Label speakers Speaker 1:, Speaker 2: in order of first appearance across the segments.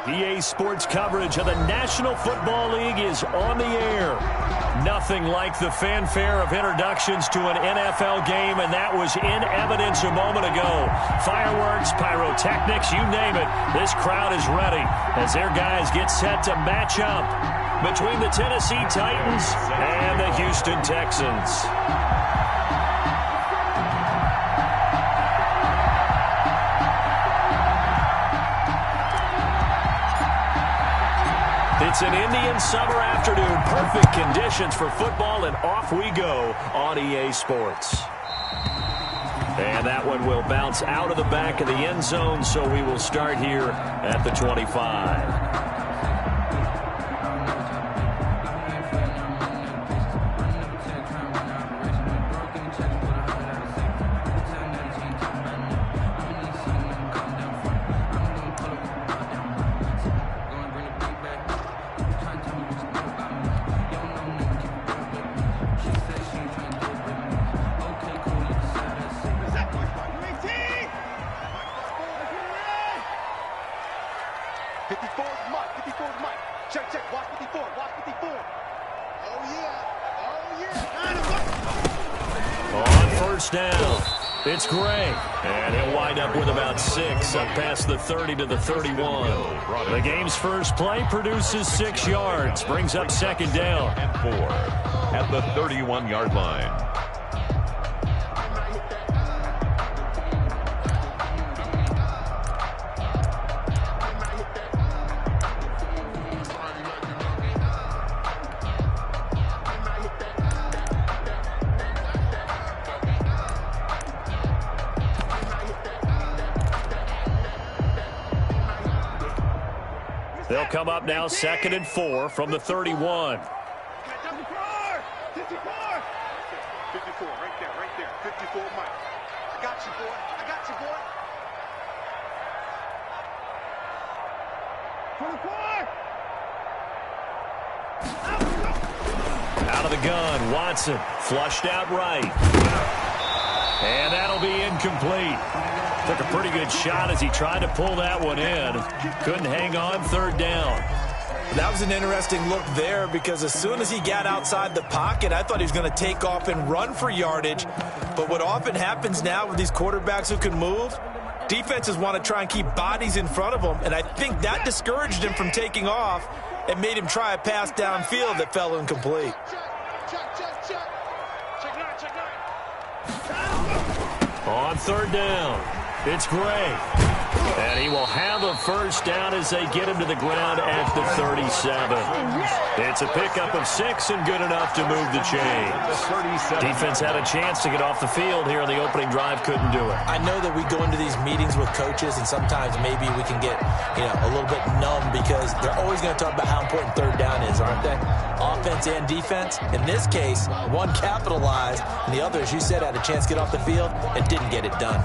Speaker 1: EA Sports coverage of the National Football League is on the air. Nothing like the fanfare of introductions to an NFL game, and that was in evidence a moment ago. Fireworks, pyrotechnics, you name it. This crowd is ready as their guys get set to match up between the Tennessee Titans and the Houston Texans. It's an Indian summer afternoon. Perfect conditions for football, and off we go on EA Sports. And that one will bounce out of the back of the end zone, so we will start here at the 25. Down. It's Gray, and he'll wind up with about 6 up past the 30 to the 31. The game's first play produces 6 yards, brings up second down.
Speaker 2: And 4 at the 31-yard line.
Speaker 1: They'll come up now, 2nd and 4 from the 31.
Speaker 3: 54, right there. 54, Mike. I got you, boy.
Speaker 1: 24. Out of the gun, Watson, flushed out right. And that'll be incomplete. Took a pretty good shot as he tried to pull that one in. Couldn't hang on, 3rd down.
Speaker 4: That was an interesting look there because as soon as he got outside the pocket, I thought he was going to take off and run for yardage. But what often happens now with these quarterbacks who can move, defenses want to try and keep bodies in front of them. And I think that discouraged him from taking off and made him try a pass downfield that fell incomplete.
Speaker 1: On 3rd down, it's Gray. And he will have a first down as they get him to the ground at the 37. It's a pickup of 6 and good enough to move the chains. Defense had a chance to get off the field here on the opening drive, couldn't do it.
Speaker 4: I know that we go into these meetings with coaches, and sometimes maybe we can get, a little bit numb because they're always going to talk about how important 3rd down is, aren't they? Offense and defense. In this case, one capitalized, and the other, as you said, had a chance to get off the field and didn't get it done.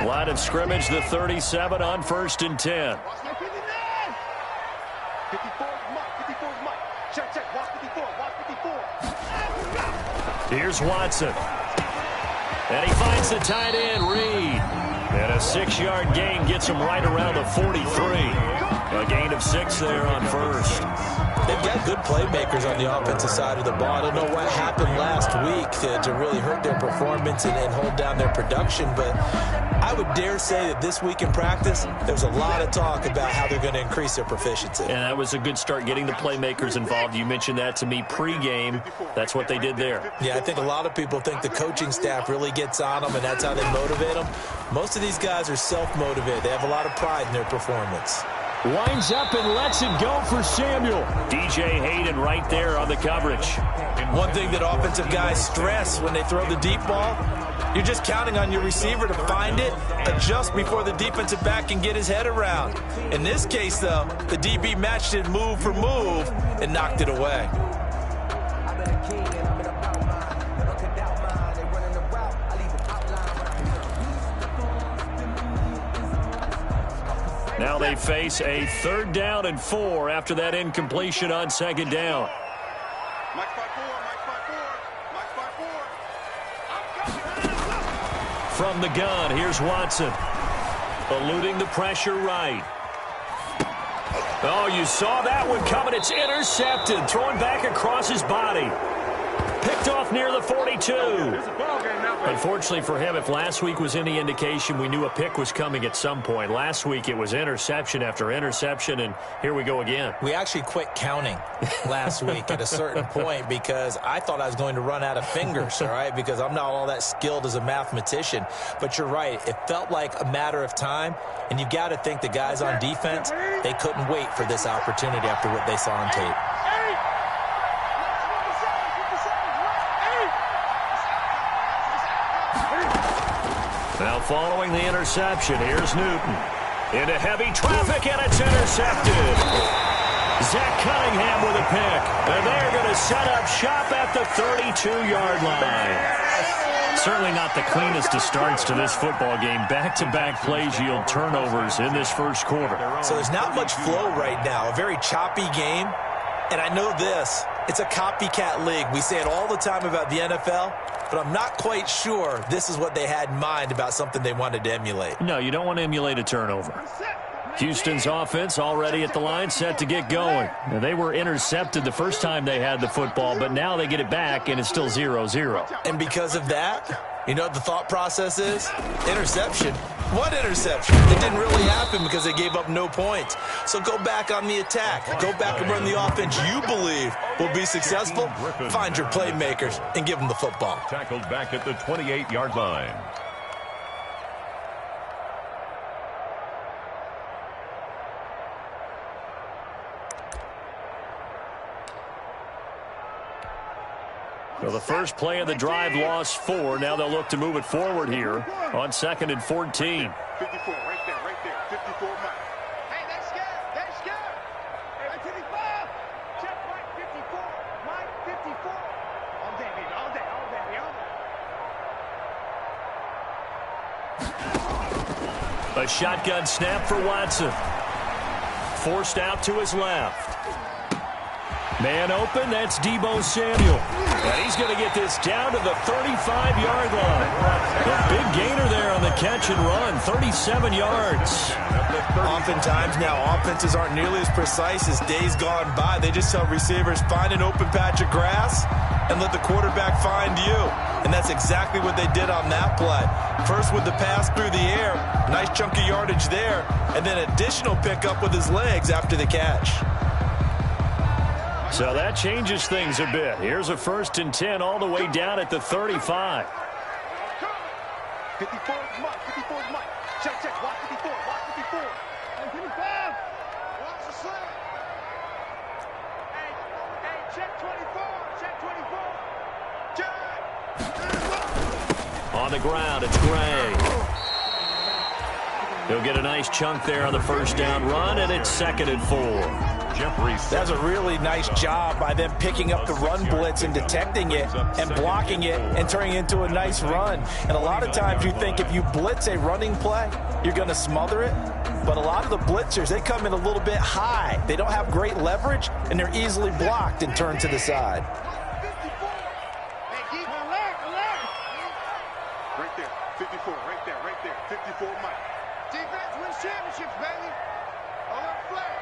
Speaker 1: Line of scrimmage, the 37 on 1st and 10.
Speaker 3: 54, Mike. Check. Watch 54.
Speaker 1: Here's Watson. And he finds the tight end, Reed. And a 6-yard gain gets him right around the 43. A gain of 6 there on 1st.
Speaker 4: They've got good playmakers on the offensive side of the ball. I don't know what happened last week to really hurt their performance and hold down their production, but I would dare say that this week in practice, there's a lot of talk about how they're going to increase their proficiency.
Speaker 1: And that was a good start getting the playmakers involved. You mentioned that to me pregame. That's what they did there.
Speaker 4: Yeah, I think a lot of people think the coaching staff really gets on them, and that's how they motivate them. Most of these guys are self-motivated. They have a lot of pride in their performance.
Speaker 1: Winds up and lets it go for Samuel. DJ Hayden right there on the coverage.
Speaker 4: One thing that offensive guys stress when they throw the deep ball, you're just counting on your receiver to find it, adjust before the defensive back can get his head around. In this case, though, the DB matched it move for move and knocked it away.
Speaker 1: Now they face a 3rd down and 4 after that incompletion on 2nd down.
Speaker 3: Mike 5-4.
Speaker 1: From the gun, here's Watson. Eluding the pressure right. Oh, you saw that one coming. It's intercepted. Throwing back across his body. Picked off near the 42. Unfortunately for him, if last week was any indication, we knew a pick was coming at some point. Last week it was interception after interception, and here we go again.
Speaker 4: We actually quit counting last week at a certain point because I thought I was going to run out of fingers, all right, because I'm not all that skilled as a mathematician. But you're right. It felt like a matter of time, and you've got to think the guys on defense, they couldn't wait for this opportunity after what they saw on tape.
Speaker 1: Now following the interception, here's Newton. Into heavy traffic, and it's intercepted. Zach Cunningham with a pick. And they're going to set up shop at the 32-yard line. Certainly not the cleanest of starts to this football game. Back-to-back plays yield turnovers in this first quarter.
Speaker 4: So there's not much flow right now. A very choppy game. And I know this. It's a copycat league. We say it all the time about the NFL. But I'm not quite sure this is what they had in mind about something they wanted to emulate.
Speaker 1: No, you don't want to emulate a turnover. Houston's offense already at the line, set to get going. Now, they were intercepted the first time they had the football, but now they get it back, and it's still 0-0.
Speaker 4: And because of that, you know what the thought process is? Interception. What interception? It didn't really happen because they gave up no points. So go back on the attack. Go back and run the offense you believe will be successful. Find your playmakers and give them the football.
Speaker 2: Tackled back at the 28-yard line.
Speaker 1: So the first play of the drive lost 4. Now they'll look to move it forward here on 2nd and 14.
Speaker 3: 54, right there, 54 Mike.
Speaker 5: Hey, that's good, that's good. Hey, 55. Check Mike 54, Mike 54. All day, baby, all day, all day, all day.
Speaker 1: A shotgun snap for Watson. Forced out to his left. Man open, that's Deebo Samuel. And he's going to get this down to the 35-yard line. A big gainer there on the catch and run, 37 yards.
Speaker 4: Oftentimes now, offenses aren't nearly as precise as days gone by. They just tell receivers, find an open patch of grass and let the quarterback find you. And that's exactly what they did on that play. First with the pass through the air, nice chunk of yardage there, and then additional pickup with his legs after the catch.
Speaker 1: So that changes things a bit. Here's a 1st and 10 all the way down at the 35.
Speaker 3: 54 is Mike, 54 is Mike. Check, watch 54, watch 54.
Speaker 5: Hey, 55. Watch the slant. Hey, check 24, check 24. Check.
Speaker 1: On the ground, it's Gray. He'll get a nice chunk there on the first down run, and it's 2nd and 4.
Speaker 4: That's a really nice job by them picking up the run blitz and detecting it and blocking it and turning it into a nice run. And a lot of times you think if you blitz a running play, you're going to smother it. But a lot of the blitzers, they come in a little bit high. They don't have great leverage, and they're easily blocked and turned to the side.
Speaker 5: Hey, keep alert.
Speaker 3: Right there, 54, right there, 54 Mike.
Speaker 5: Defense wins championships, baby. Alert flare.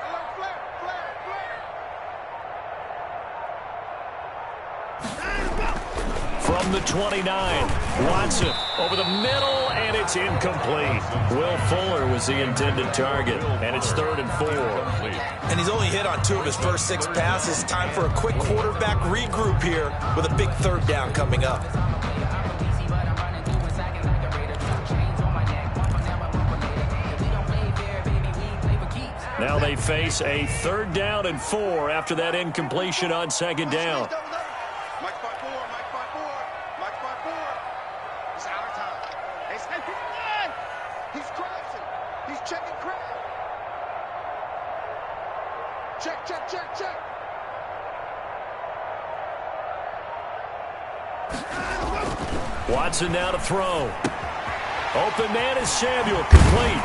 Speaker 1: From the 29, Watson over the middle, and it's incomplete. Will Fuller was the intended target, and it's 3rd and 4.
Speaker 4: And he's only hit on 2 of his first 6 passes. Time for a quick quarterback regroup here with a big 3rd down coming up.
Speaker 1: Now they face a 3rd down and 4 after that incompletion on 2nd down.
Speaker 3: Mike 5-4, Mike 5-4, Mike 5-4.
Speaker 5: It's our time. Hey, stay to the line. He's crossing. He's checking crowd. Check.
Speaker 1: Watson now to throw. Open man is Samuel, complete.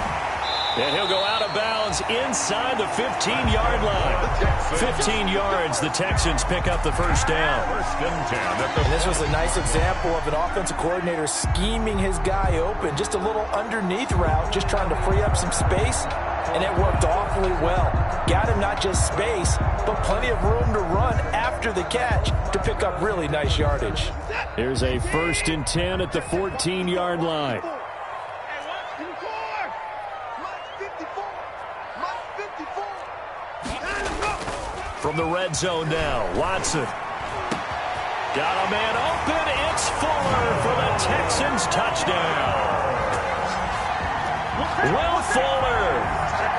Speaker 1: And he'll go out of bounds inside the 15-yard line. 15 yards, the Texans pick up the first down.
Speaker 4: And this was a nice example of an offensive coordinator scheming his guy open. Just a little underneath route, just trying to free up some space. And it worked awfully well. Got him not just space, but plenty of room to run after the catch to pick up really nice yardage.
Speaker 1: Here's a 1st and 10 at the 14-yard line. From the red zone now, Watson. Got a man open. It's Fuller for the Texans touchdown. Will Fuller,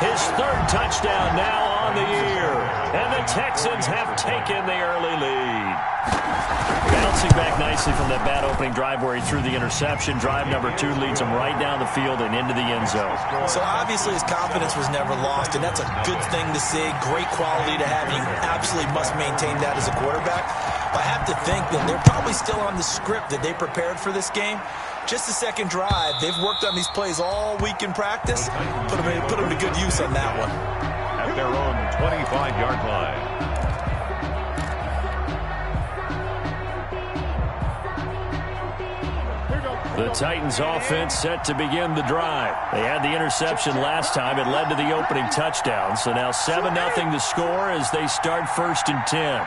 Speaker 1: his 3rd touchdown now on the year. And the Texans have taken the early lead. Bouncing back nicely from that bad opening drive where he threw the interception. Drive number 2 leads him right down the field and into the end zone.
Speaker 4: So obviously his confidence was never lost, and that's a good thing to see. Great quality to have. You absolutely must maintain that as a quarterback. But I have to think that they're probably still on the script that they prepared for this game. Just the second drive. They've worked on these plays all week in practice. Put them to good use on that one.
Speaker 2: At their own 25-yard line.
Speaker 1: The Titans offense set to begin the drive. They had the interception last time. It led to the opening touchdown. So now 7-0 the score as they start 1st and 10.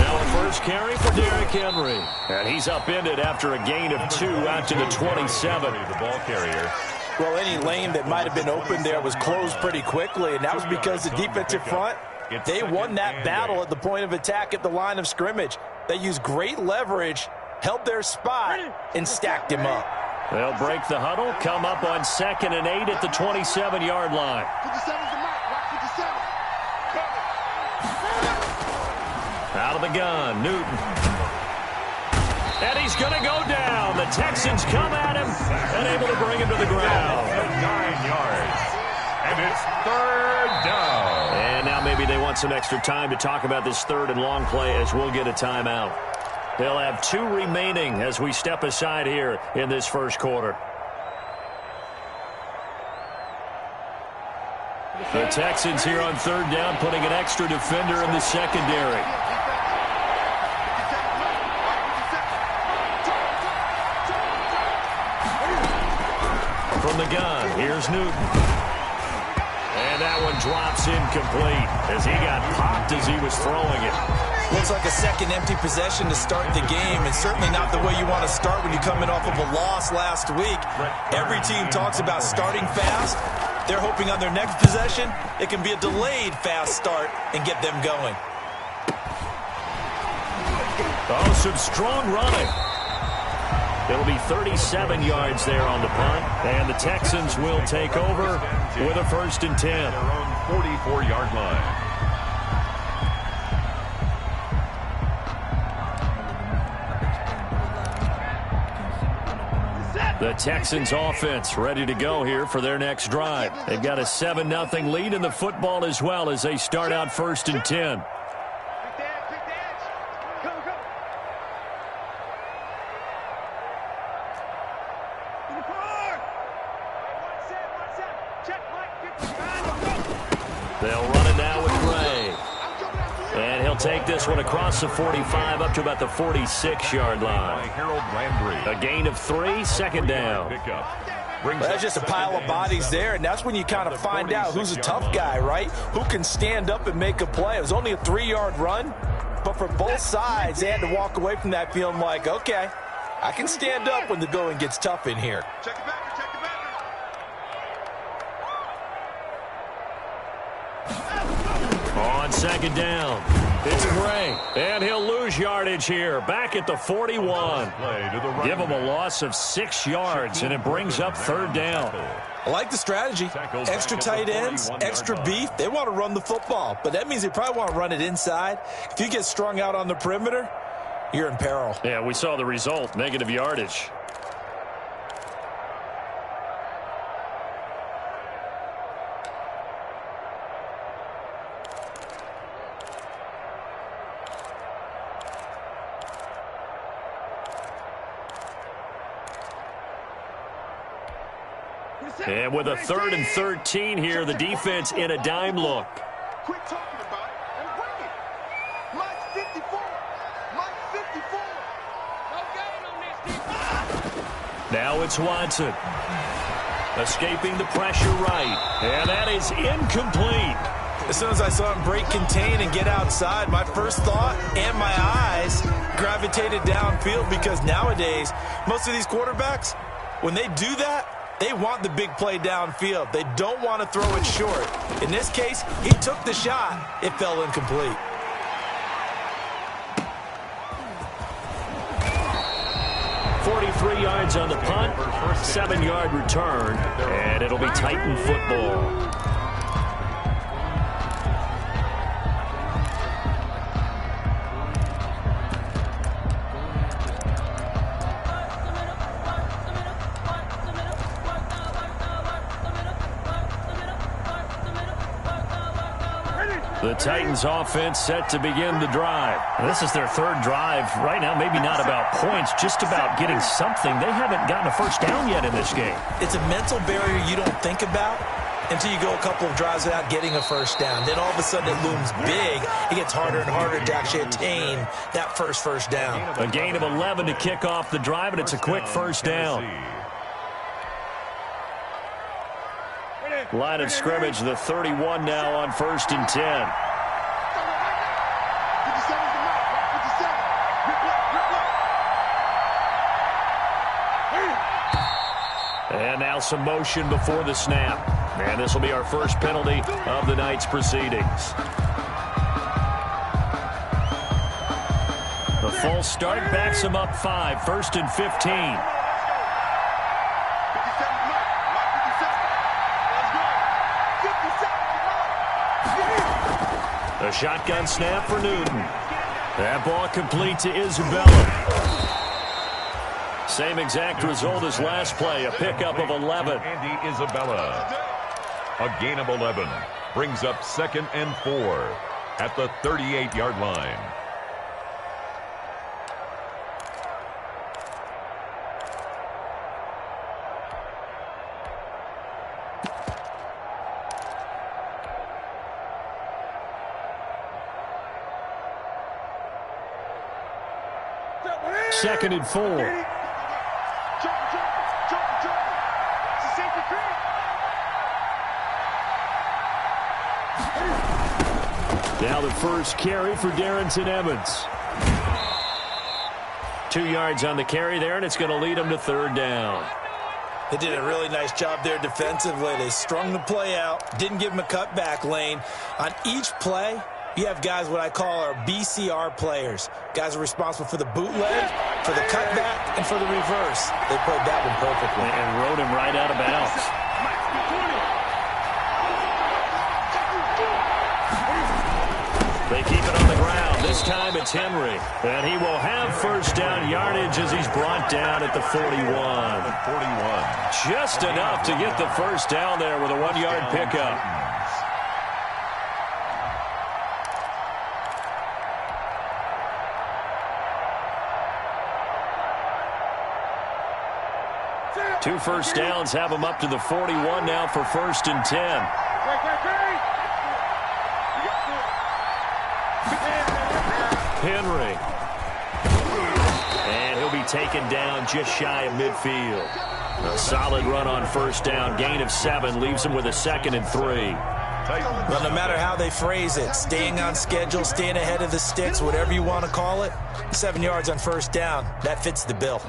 Speaker 1: Now a first carry for Derrick Henry. And he's upended after a gain of 2 out to the 27.
Speaker 2: The ball carrier.
Speaker 4: Well, any lane that might have been open there was closed pretty quickly, and that was because the defensive front, they won that battle at the point of attack at the line of scrimmage. They used great leverage, held their spot, and stacked him up.
Speaker 1: They'll break the huddle, come up on 2nd and 8 at the 27-yard line.
Speaker 5: 57's the mark. Watch 57.
Speaker 1: Out of the gun, Newton. And he's going to go down. The Texans come at him and able to bring him to the ground.
Speaker 2: 9 yards. And it's 3rd down.
Speaker 1: And now maybe they want some extra time to talk about this 3rd and long play as we'll get a timeout. They'll have 2 remaining as we step aside here in this first quarter. The Texans here on 3rd down, putting an extra defender in the secondary. From the gun, here's Newton. And that one drops incomplete as he got popped as he was throwing it.
Speaker 4: Looks like a second empty possession to start the game, and certainly not the way you want to start when you're coming off of a loss last week. Every team talks about starting fast. They're hoping on their next possession, it can be a delayed fast start and get them going.
Speaker 1: Oh, some strong running. It'll be 37 yards there on the punt, and the Texans will take over with a 1st and 10.
Speaker 2: Their own 44-yard line.
Speaker 1: The Texans offense ready to go here for their next drive. They've got a 7-0 lead in the football as well as they start out 1st and 10. They'll run it now with Gray. And he'll take this one across the 45 up to about the 46-yard line.
Speaker 2: Harold Landry.
Speaker 1: A gain of 3, 2nd down.
Speaker 4: Well, that's just a pile of bodies there, and that's when you kind of find out who's a tough guy, right? Who can stand up and make a play. It was only a 3-yard run, but for both sides, they had to walk away from that feeling like, okay, I can stand up when the going gets tough in here.
Speaker 3: Check it back. Check it back.
Speaker 1: On 2nd down, it's Gray, and he'll lose yardage here, back at the 41. Give him a loss of 6 yards, and it brings up 3rd down.
Speaker 4: I like the strategy. Extra tight ends, extra beef. They want to run the football, but that means they probably want to run it inside. If you get strung out on the perimeter, you're in peril.
Speaker 1: Yeah, we saw the result, negative yardage. And with a 3rd and 13 here, the defense in a dime look.
Speaker 3: Quit talking about it and bring it. Mike's 54. Mike's 54. No gain on this defense.
Speaker 1: Now it's Watson. Escaping the pressure right. And that is incomplete.
Speaker 4: As soon as I saw him break contain and get outside, my first thought and my eyes gravitated downfield, because nowadays, most of these quarterbacks, when they do that, they want the big play downfield. They don't want to throw it short. In this case, he took the shot. It fell incomplete.
Speaker 1: .43 yards on the punt, 7-yard return, and it'll be Titan football. The Titans offense set to begin the drive. This is their 3rd drive. Right now, maybe not about points, just about getting something. They haven't gotten a first down yet in this game.
Speaker 4: It's a mental barrier you don't think about until you go a couple of drives without getting a first down. Then all of a sudden it looms big. It gets harder and harder to actually attain that first down.
Speaker 1: A gain of 11 to kick off the drive, and it's a quick first down. Line of scrimmage, the 31 now on 1st and 10. And now some motion before the snap. And this will be our first penalty of the night's proceedings. The false start backs him up 5, 1st and 15. A shotgun snap for Newton. That ball complete to Isabella. Same exact result as last play, a pickup of 11.
Speaker 2: Andy Isabella. A gain of 11 brings up 2nd and 4 at the 38-yard line.
Speaker 1: Second and 4. Now the first carry for Darrington Evans. 2 yards on the carry there, and it's going to lead him to 3rd down.
Speaker 4: They did a really nice job there defensively. They strung the play out, didn't give him a cutback lane. On each play, you have guys what I call our BCR players. Guys are responsible for the bootleg, for the cutback, and for the reverse. They played that one perfectly.
Speaker 1: And rode him right out of bounds. They keep it on the ground. This time it's Henry. And he will have first down yardage as he's brought down at the 41. Just enough to get the first down there with a 1-yard pickup. Two first downs have him up to the 41 now for 1st and 10. Henry. And he'll be taken down just shy of midfield. A solid run on first down. Gain of 7 leaves him with a 2nd and 3.
Speaker 4: Well, no matter how they phrase it, staying on schedule, staying ahead of the sticks, whatever you want to call it, 7 yards on first down, that fits the bill.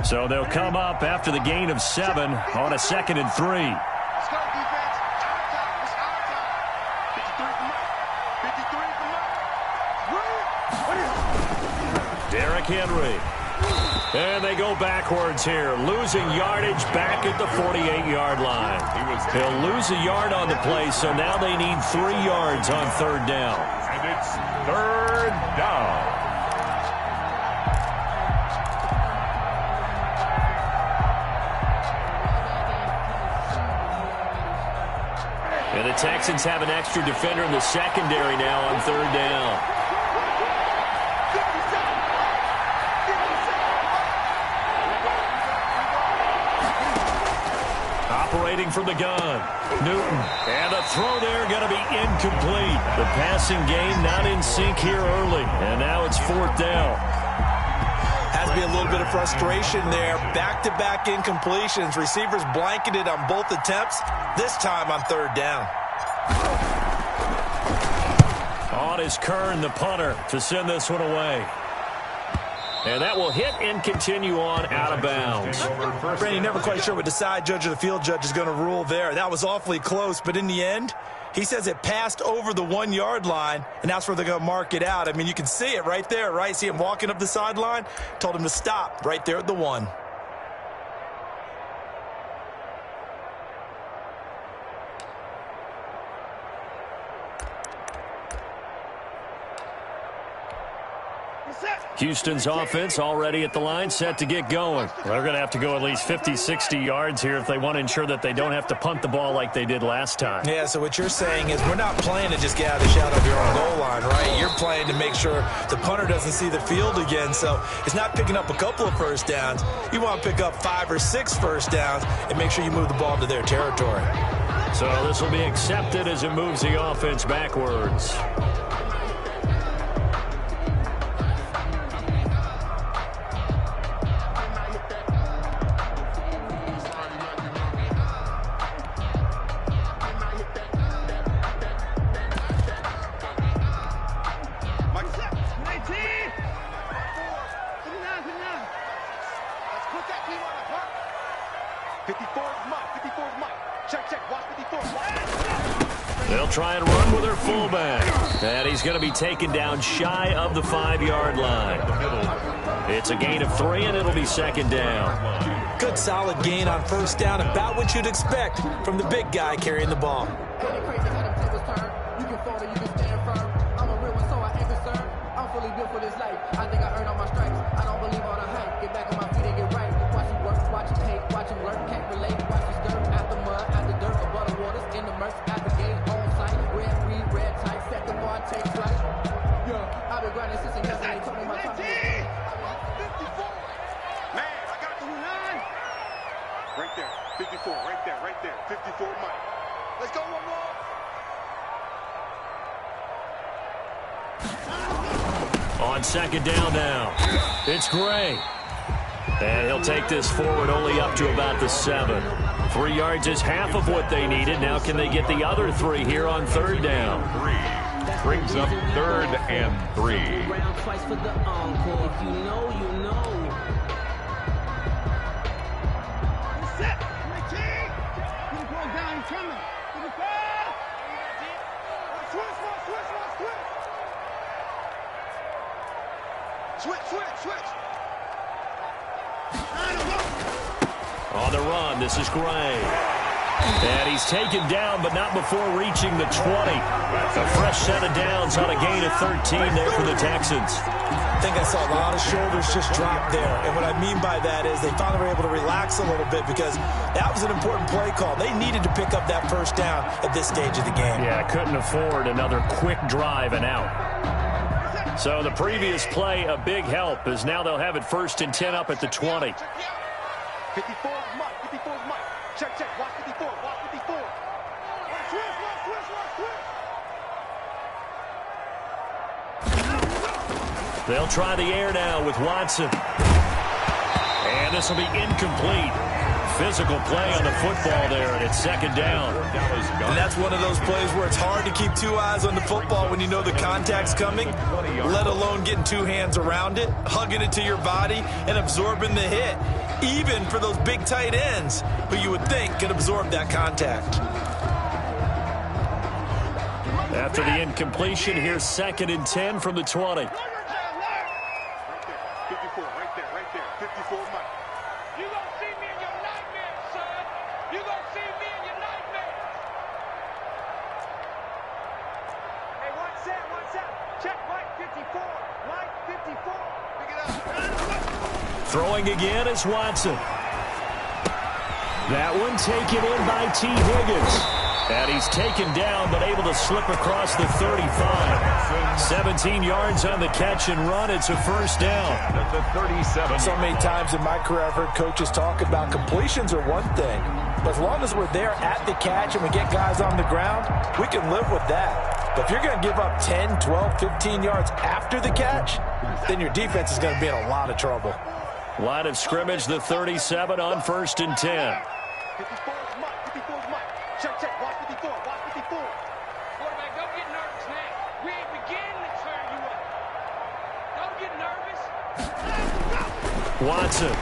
Speaker 1: So they'll come up after the gain of 7 on a 2nd and 3.
Speaker 3: Let's go, defense. It's our time. 53 for Mike. 53 for Mike.
Speaker 1: Derrick Henry. And they go backwards here, losing yardage back at the 48-yard line. He'll lose a yard on the play, so now they need 3 yards on 3rd down.
Speaker 2: And it's 3rd down.
Speaker 1: Texans have an extra defender in the secondary now on third down. Operating from the gun, Newton. And the throw there going to be incomplete. The passing game not in sync here early. And now it's fourth down.
Speaker 4: Has to be a little bit of frustration there. Back-to-back incompletions. Receivers blanketed on both attempts, this time on third down.
Speaker 1: On is Kern, the punter, to send this one away. And that will hit and continue on out of bounds.
Speaker 4: Brandon, never quite sure what the side judge or the field judge is going to rule there. That was awfully close, but in the end, he says it passed over the 1 yard line, and that's where they're going to mark it out. I mean, you can see it right there, right? See him walking up the sideline? Told him to stop right there at the 1.
Speaker 1: Houston's offense already at the line, set to get going. They're going to have to go at least 50, 60 yards here if they want to ensure that they don't have to punt the ball like they did last time.
Speaker 4: Yeah, so what you're saying is we're not playing to just get out of the shadow of your own goal line, right? You're playing to make sure the punter doesn't see the field again. So it's not picking up a couple of first downs. You want to pick up 5 or 6 first downs and make sure you move the ball into their territory.
Speaker 1: So this will be accepted as it moves the offense backwards. They'll try and run with their fullback. And he's going to be taken down shy of the 5 yard line. It's a gain of 3, and it'll be second down.
Speaker 4: Good solid gain on first down, about what you'd expect from the big guy carrying the ball.
Speaker 3: Right there. 54, Mike. Let's go, one more.
Speaker 1: On second down now, it's Gray. And he'll take this forward only up to about the 7. 3 yards is half of what they needed. Now can they get the other 3 here on third down?
Speaker 2: 3 brings up third and 3.
Speaker 3: Switch.
Speaker 1: On the run, this is Gray. And he's taken down, but not before reaching the 20. A fresh set of downs on a gain of 13 there for the Texans.
Speaker 4: I think I saw a lot of shoulders just drop there. And what I mean by that is they finally were able to relax a little bit because that was an important play call. They needed to pick up that first down at this stage of the game.
Speaker 1: Yeah, couldn't afford another quick drive and out. So the previous play, a big help, as now they'll have it 1st and 10 up at the 20.
Speaker 3: 54 is Mike. Check. Watch 54. Switch.
Speaker 1: They'll try the air now with Watson. And this will be incomplete. Physical play on the football there, and it's second down.
Speaker 4: And that's one of those plays where it's hard to keep 2 eyes on the football when you know the contact's coming, let alone getting 2 hands around it, hugging it to your body, and absorbing the hit. Even for those big tight ends who you would think could absorb that contact.
Speaker 1: After the incompletion, here's 2nd and 10 from the 20.
Speaker 3: 54, right there. 54 Mike. You gonna see me in your nightmares, son. You gonna see me in your nightmares.
Speaker 5: Hey, one set. Check Mike 54. Mike 54. Pick it up.
Speaker 1: Throwing again is Watson. That one taken in by T. Higgins. And he's taken down, but able to slip across the 35. 17 yards on the catch and run. It's a first down.
Speaker 2: At the 37.
Speaker 4: So many times in my career, I've heard coaches talk about completions are one thing. But as long as we're there at the catch and we get guys on the ground, we can live with that. But if you're going to give up 10, 12, 15 yards after the catch, then your defense is going to be in a lot of trouble.
Speaker 1: Line of scrimmage, the 37 on 1st and 10.
Speaker 5: 54 is Mike. 54 is Mike. Check, check. Watch 54. Watch 54.
Speaker 3: Quarterback, don't get nervous now. We ain't beginning to turn you up. Don't get nervous.
Speaker 1: Watson.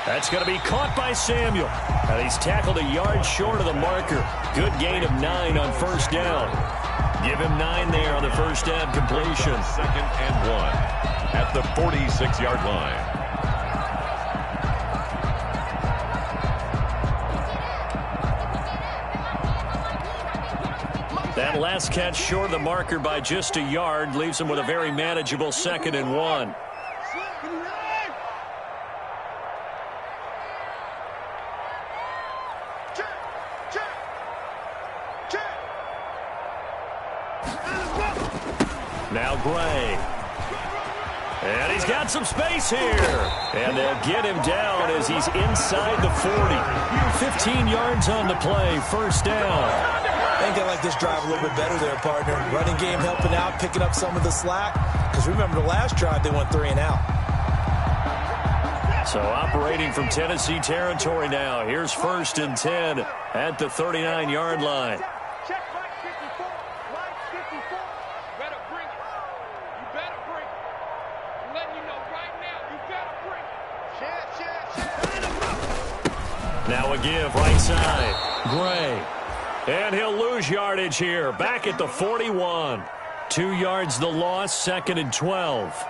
Speaker 1: That's going to be caught by Samuel. And he's tackled a yard short of the marker. Good gain of 9 on 1st down. Give him 9 there on the 1st down completion.
Speaker 2: 2nd and 1 at the 46-yard line.
Speaker 1: That last catch short of the marker by just a yard leaves him with a very manageable 2nd and 1. Now Gray. And he's got some space here. And they'll get him down as he's inside the 40. 15 yards on the play. 1st down.
Speaker 4: I think they like this drive a little bit better there, partner. Running game helping out, picking up some of the slack. Because remember the last drive, they went 3 and out.
Speaker 1: So operating from Tennessee territory now. Here's 1st and 10 at the 39-yard line.
Speaker 5: Check Mike 54. Mike 54.
Speaker 3: Better bring it. You better bring it. I'm letting you know right now, you better bring it.
Speaker 1: Now a give right side. Gray. And he'll lose yardage here. Back at the 41. 2 yards the loss, 2nd and 12.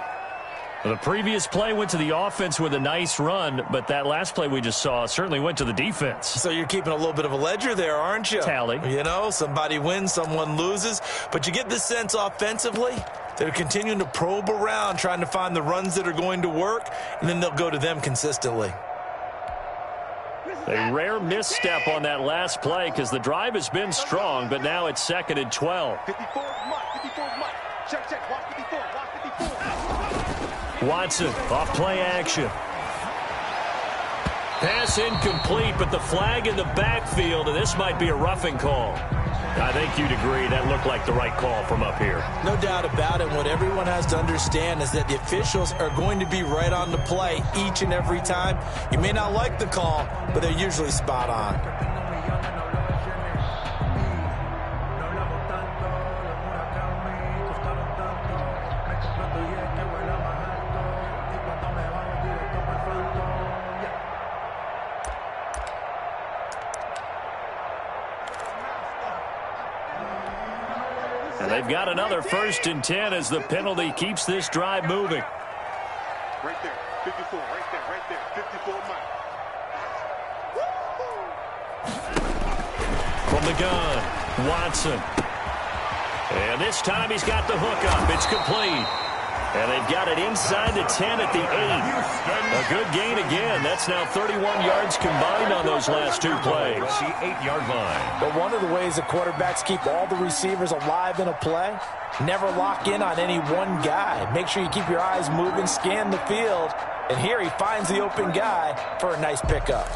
Speaker 1: The previous play went to the offense with a nice run, but that last play we just saw certainly went to the defense.
Speaker 4: So you're keeping a little bit of a ledger there, aren't you?
Speaker 1: Tally.
Speaker 4: You know, somebody wins, someone loses. But you get this sense offensively, they're continuing to probe around, trying to find the runs that are going to work, and then they'll go to them consistently.
Speaker 1: A rare misstep on that last play because the drive has been strong, but now it's 2nd and 12.
Speaker 5: 54 is Mike. 54 is Mike. Check, check. Watch 54. Watch 54.
Speaker 1: Watson off play action. Pass incomplete, but the flag in the backfield, and this might be a roughing call. I think you'd agree that looked like the right call from up here.
Speaker 4: No doubt about it. What everyone has to understand is that the officials are going to be right on the play each and every time. You may not like the call, but they're usually spot on.
Speaker 1: They've got another 1st and 10 as the penalty keeps this drive moving.
Speaker 5: Right there. 54. Right there. Right there. 54 Mike.
Speaker 1: From the gun, Watson. And this time he's got the hook up. It's complete. And they've got it inside the 10 at the 8. A good gain again. That's now 31 yards combined on those last 2 plays.
Speaker 2: The 8-yard line.
Speaker 4: But one of the ways the quarterbacks keep all the receivers alive in a play, never lock in on any one guy. Make sure you keep your eyes moving, scan the field. And here he finds the open guy for a nice pickup.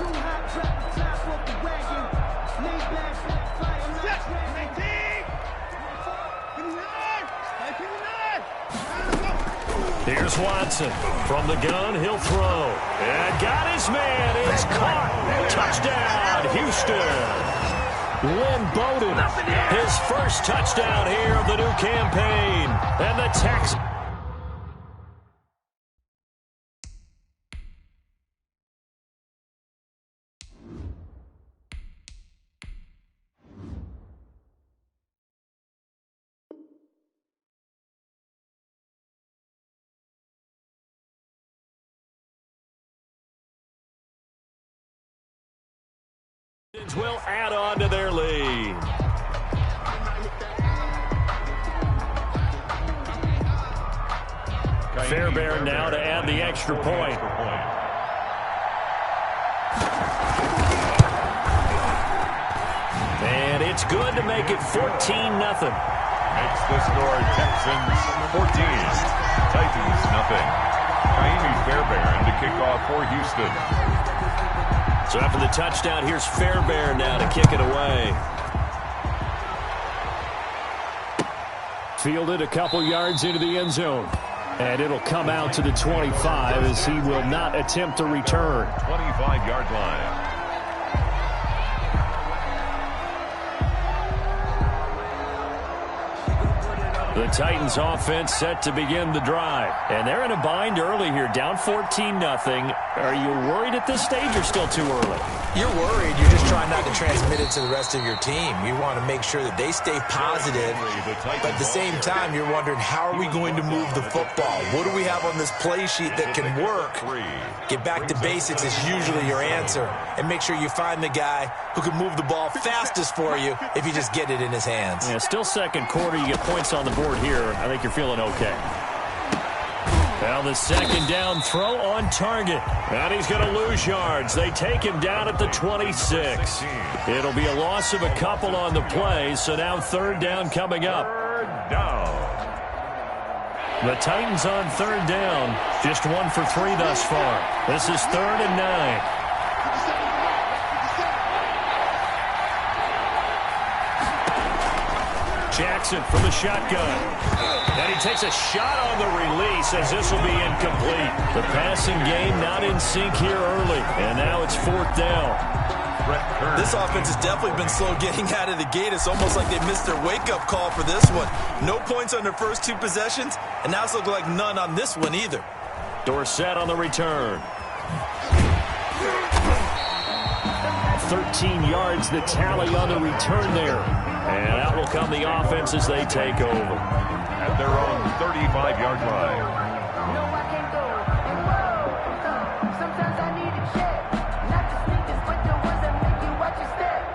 Speaker 1: Here's Watson. From the gun, he'll throw. And got his man. It's caught. Touchdown, Houston. Lynn Bowden, his first touchdown here of the new campaign. And the Texans. Will add on to their lead. Fairbairn now to add the extra point. it's good to make it 14-0.
Speaker 2: Makes the score Texans 14, Titans nothing. Fairbairn to kick off for Houston.
Speaker 1: So after the touchdown, here's Fairbairn now to kick it away. Fielded a couple yards into the end zone. And it'll come out to the 25 as he will not attempt to return.
Speaker 2: 25-yard line.
Speaker 1: The Titans offense set to begin the drive. And they're in a bind early here, down 14-0. Are you worried at this stage or still too early?
Speaker 4: You're worried. You're just trying not to transmit it to the rest of your team. You want to make sure that they stay positive. But at the same time, you're wondering, how are we going to move the football? What do we have on this play sheet that can work? Get back to basics is usually your answer. And make sure you find the guy who can move the ball fastest for you if you just get it in his hands.
Speaker 1: Yeah, still second quarter. You get points on the board here. I think you're feeling okay. Now the second down throw on target. And he's going to lose yards. They take him down at the 26. It'll be a loss of a couple on the play, so now third down coming up.
Speaker 2: Third down.
Speaker 1: The Titans on third down. Just 1 for 3 thus far. This is 3rd and 9. Jackson from the shotgun. And he takes a shot on the release as this will be incomplete. The passing game not in sync here early. And now it's 4th down.
Speaker 4: This offense has definitely been slow getting out of the gate. It's almost like they missed their wake-up call for this one. No points on their first 2 possessions, and now it's looking like none on this one either.
Speaker 1: Dorsett on the return. 13 yards the tally on the return there. And out will come the offense as they take over.
Speaker 2: At their own 35-yard line.
Speaker 5: Sometimes I need a check. Not the sneakers, but the ones that make you watch your step.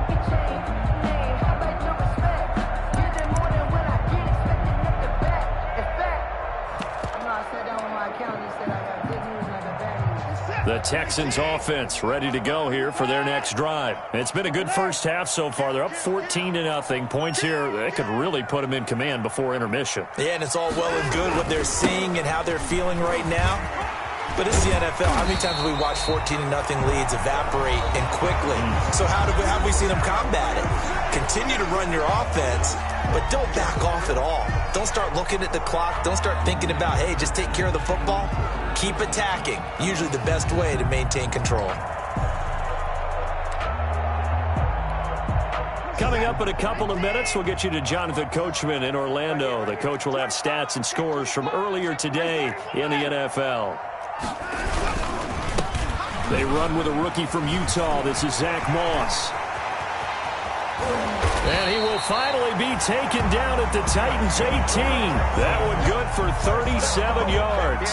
Speaker 5: Get change, name, how about your respect? Give them more than what I get, expecting at the back. In fact, I sat down with my accountant and said I got good news and I got bad news.
Speaker 1: The Texans offense ready to go here for their next drive. It's been a good first half so far. They're up 14-0. Points here, they could really put them in command before intermission.
Speaker 4: Yeah, and it's all well and good what they're seeing and how they're feeling right now. But it's the NFL. How many times have we watched 14-0 leads evaporate and quickly? So how have we seen them combat it? Continue to run your offense, but don't back off at all. Don't start looking at the clock. Don't start thinking about, hey, just take care of the football. Keep attacking. Usually the best way to maintain control.
Speaker 1: Coming up in a couple of minutes, we'll get you to Jonathan Coachman in Orlando. The coach will have stats and scores from earlier today in the NFL. They run with a rookie from Utah. This is Zach Moss. And he will finally be taken down at the Titans' 18. That one good for 37 yards.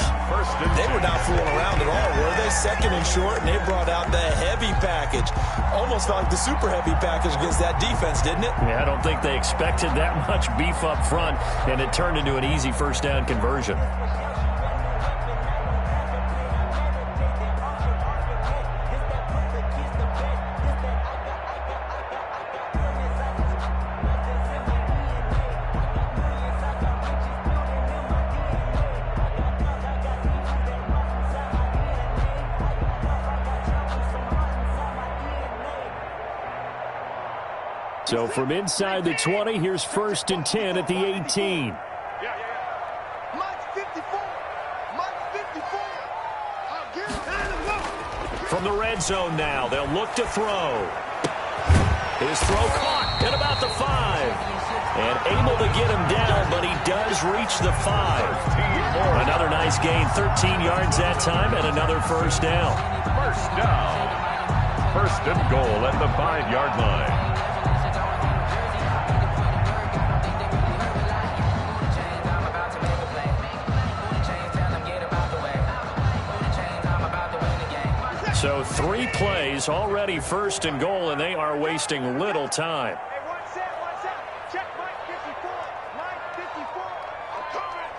Speaker 4: They were not fooling around at all, were they? Second and short, and they brought out the heavy package. Almost felt like the super heavy package against that defense, didn't it?
Speaker 1: Yeah, I don't think they expected that much beef up front, and it turned into an easy first down conversion. So from inside the 20, here's 1st and 10 at the 18.
Speaker 3: Mike 54. Mike 54. I'll get him.
Speaker 1: From the red zone now, they'll look to throw. His throw caught at about the 5. And able to get him down, but he does reach the 5. Another nice gain, 13 yards that time, and another first down.
Speaker 2: First down. 1st and goal at the 5-yard line.
Speaker 1: So 3 plays, already 1st and goal, and they are wasting little time.
Speaker 5: Hey, one set. Check Mike 54. Mike 54. I'm coming.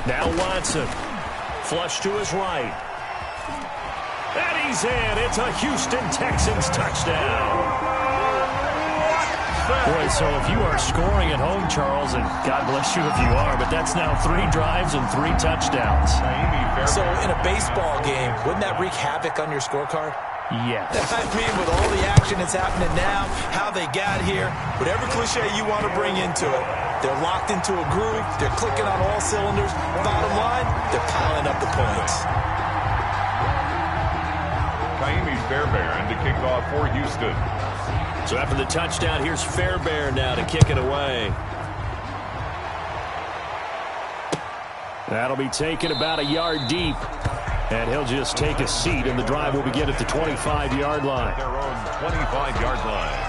Speaker 1: Now Watson. Flush to his right. And he's in. It's a Houston Texans touchdown. Boy, so if you are scoring at home, Charles, and God bless you if you are, but that's now 3 drives and 3 touchdowns.
Speaker 4: So in a baseball game, wouldn't that wreak havoc on your scorecard?
Speaker 1: Yes.
Speaker 4: I mean, with all the action that's happening now, how they got here, whatever cliche you want to bring into it, they're locked into a groove, they're clicking on all cylinders. Bottom line, they're piling up the points.
Speaker 2: Fairbairn to kick off for Houston.
Speaker 1: So after the touchdown, here's Fairbairn now to kick it away. That'll be taken about a yard deep. And he'll just take a seat, and the drive will begin at the 25-yard line.
Speaker 2: Their own 25-yard line.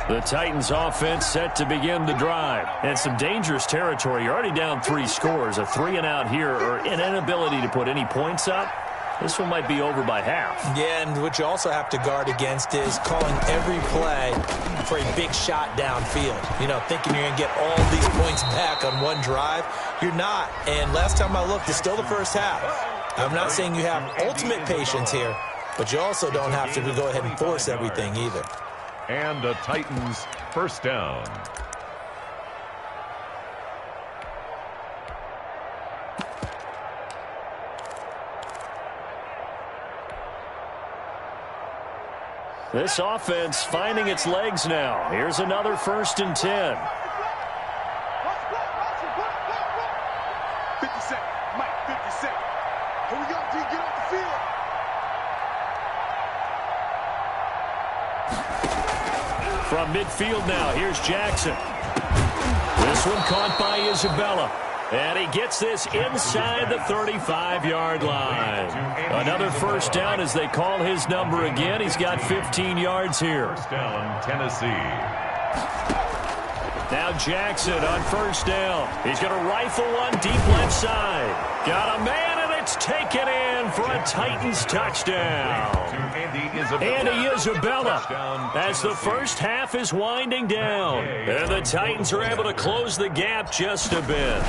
Speaker 1: The Titans offense set to begin the drive. And some dangerous territory. You're already down 3 scores. A 3-and-out here, or an inability to put any points up. This one might be over by half.
Speaker 4: Yeah, and what you also have to guard against is calling every play for a big shot downfield. You know, thinking you're going to get all these points back on one drive. You're not. And last time I looked, it's still the first half. I'm not saying you have ultimate patience here, but you also don't have to go ahead and force everything either.
Speaker 2: And the Titans first down.
Speaker 1: This offense finding its legs now. Here's another 1st and 10.
Speaker 3: 50 seconds. Mike, 50 seconds. Here we go, D. Get off the field.
Speaker 1: From midfield now, here's Jackson. This one caught by Isabella. And he gets this inside the 35-yard line. Another first down as they call his number again. He's got 15 yards here.
Speaker 2: First down, Tennessee.
Speaker 1: Now Jackson on first down. He's going to rifle one deep left side. Got a man, and it's taken in for a Titans touchdown. Andy Isabella, as the first half is winding down. And the Titans are able to close the gap just a bit.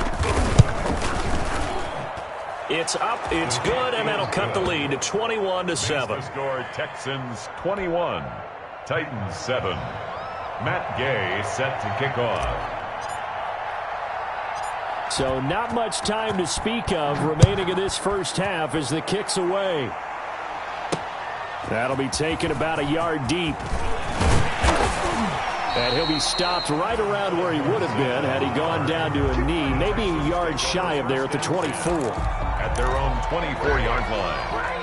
Speaker 1: It's up, it's good, and that'll cut the lead to 21-7.
Speaker 2: The score, Texans 21, Titans 7. Matt Gay set to kick off.
Speaker 1: So not much time to speak of remaining in this first half as the kick's away. That'll be taken about a yard deep. And he'll be stopped right around where he would have been had he gone down to a knee, maybe a yard shy of there at the 24.
Speaker 2: At their own 24-yard line.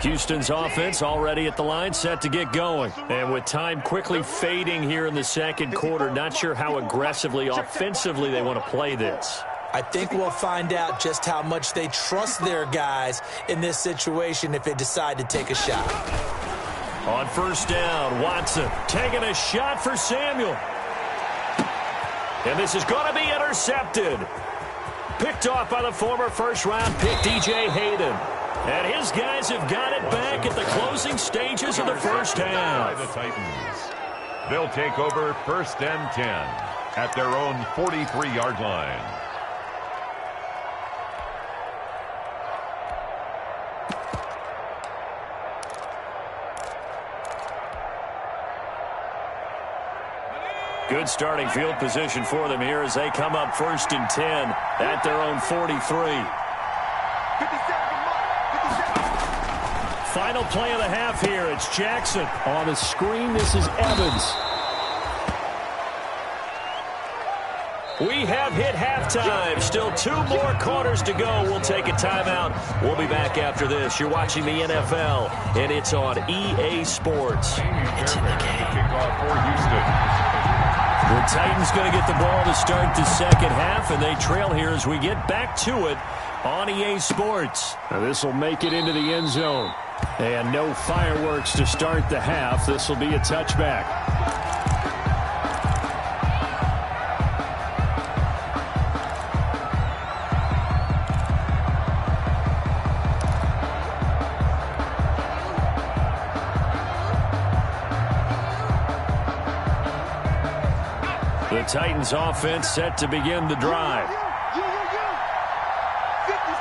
Speaker 1: Houston's offense already at the line, set to get going. And with time quickly fading here in the second quarter, not sure how aggressively, offensively they want to play this.
Speaker 4: I think we'll find out just how much they trust their guys in this situation if they decide to take a shot.
Speaker 1: On first down, Watson taking a shot for Samuel. And this is going to be intercepted. Picked off by the former first-round pick, DJ Hayden. And his guys have got it back at the closing stages of the first half.
Speaker 2: The Titans. They'll take over first and 10 at their own 43-yard line.
Speaker 1: Good starting field position for them here as they come up first and 10 at their own 43. Final play of the half here. It's Jackson. On the screen, this is Evans. We have hit halftime. Still 2 more quarters to go. We'll take a timeout. We'll be back after this. You're watching the NFL, and it's on EA Sports. It's in the game.
Speaker 2: Kickoff for Houston.
Speaker 1: The Titans going to get the ball to start the second half, and they trail here as we get back to it on EA Sports. This will make it into the end zone. And no fireworks to start the half. This will be a touchback. The Titans offense set to begin the drive.
Speaker 3: 50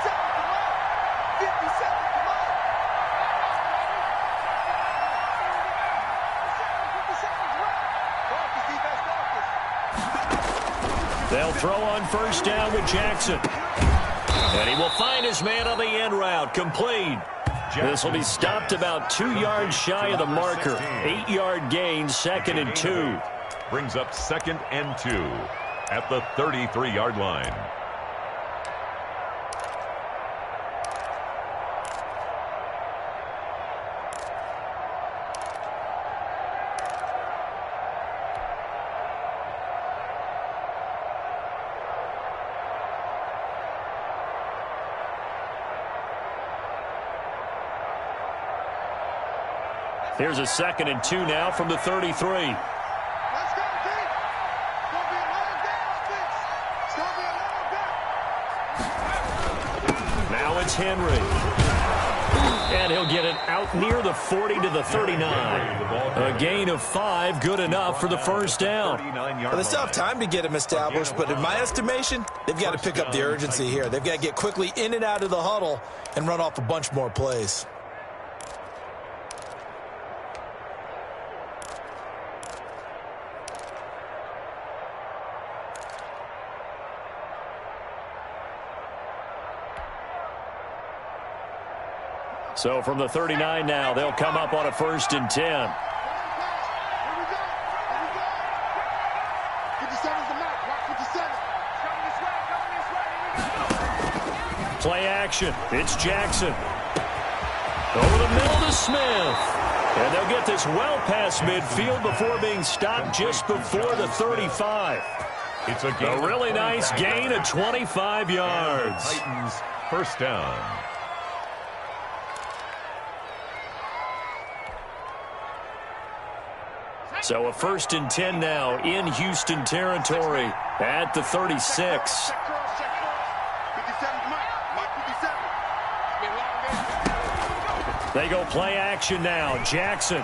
Speaker 3: seconds, come on. 50 seconds, come on. 50 seconds, run. Focus, defense, focus.
Speaker 1: They'll throw on first down with Jackson. And he will find his man on the end route. Complete. This will be stopped about 2 yards shy of the marker. 8-yard gain, 2nd and 2.
Speaker 2: Brings up 2nd and 2 at the 33-yard line.
Speaker 1: Here's a 2nd and 2 now from the 33.
Speaker 3: Let's go, team. It's going to be a long day, offense. It's going to be a long day.
Speaker 1: Now it's Henry. And he'll get it out near the 40 to the 39. A gain of 5, good enough for the first down.
Speaker 4: Well, they still have time to get him established, but in my estimation, they've got to pick up the urgency here. They've got to get quickly in and out of the huddle and run off a bunch more plays.
Speaker 1: So from the 39 now, they'll come up on a 1st and 10.
Speaker 3: Here we go. 57's the mark. Watch 57. Coming this way. Here we go.
Speaker 1: Play action. It's Jackson. Over the middle to Smith. And they'll get this well past midfield before being stopped just before the 35.
Speaker 2: It's a
Speaker 1: really nice gain of 25 yards.
Speaker 2: Titans first down.
Speaker 1: So a 1st and 10 now in Houston territory at the 36.
Speaker 3: Check cross. 57's mark. Mark 57.
Speaker 1: They go play action now. Jackson.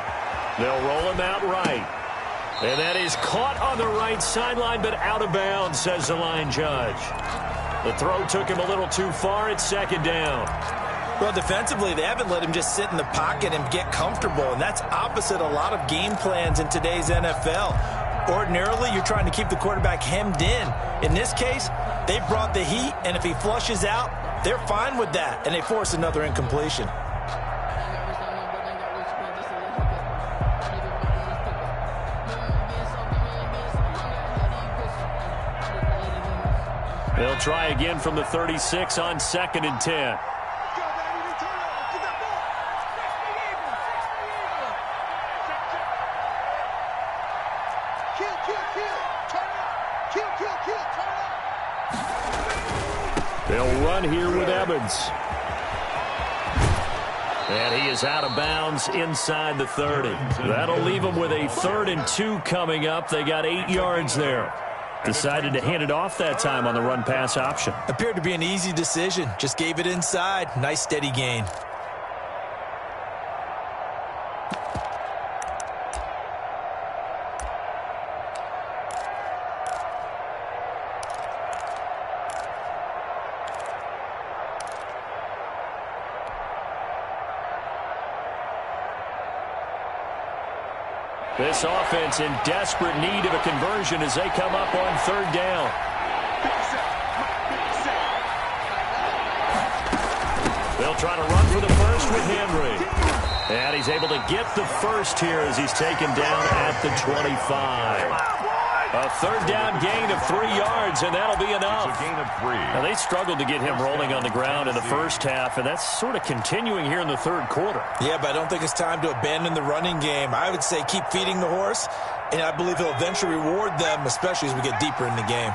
Speaker 1: They'll roll him out right. And that is caught on the right sideline, but out of bounds, says the line judge. The throw took him a little too far. It's 2nd down.
Speaker 4: Well, defensively, they haven't let him just sit in the pocket and get comfortable, and that's opposite a lot of game plans in today's NFL. Ordinarily, you're trying to keep the quarterback hemmed in. In this case, they brought the heat, and if he flushes out, they're fine with that, and they force another incompletion.
Speaker 1: They'll try again from the 36 on 2nd and 10. They'll run here with Evans. And he is out of bounds inside the 30. That'll leave them with a 3rd and 2 coming up. They got 8 yards there. Decided to hand it off that time on the run-pass option.
Speaker 4: Appeared to be an easy decision. Just gave it inside. Nice steady gain.
Speaker 1: This offense in desperate need of a conversion as they come up on 3rd down. They'll try to run for the first with Henry. And he's able to get the first here as he's taken down at the 25. A 3rd down gain of 3 yards, and that'll be enough.
Speaker 2: It's a gain of 3.
Speaker 1: Now, they struggled to get him rolling on the ground in the first half, and that's sort of continuing here in the 3rd quarter.
Speaker 4: Yeah, but I don't think it's time to abandon the running game. I would say keep feeding the horse, and I believe he'll eventually reward them, especially as we get deeper in the game.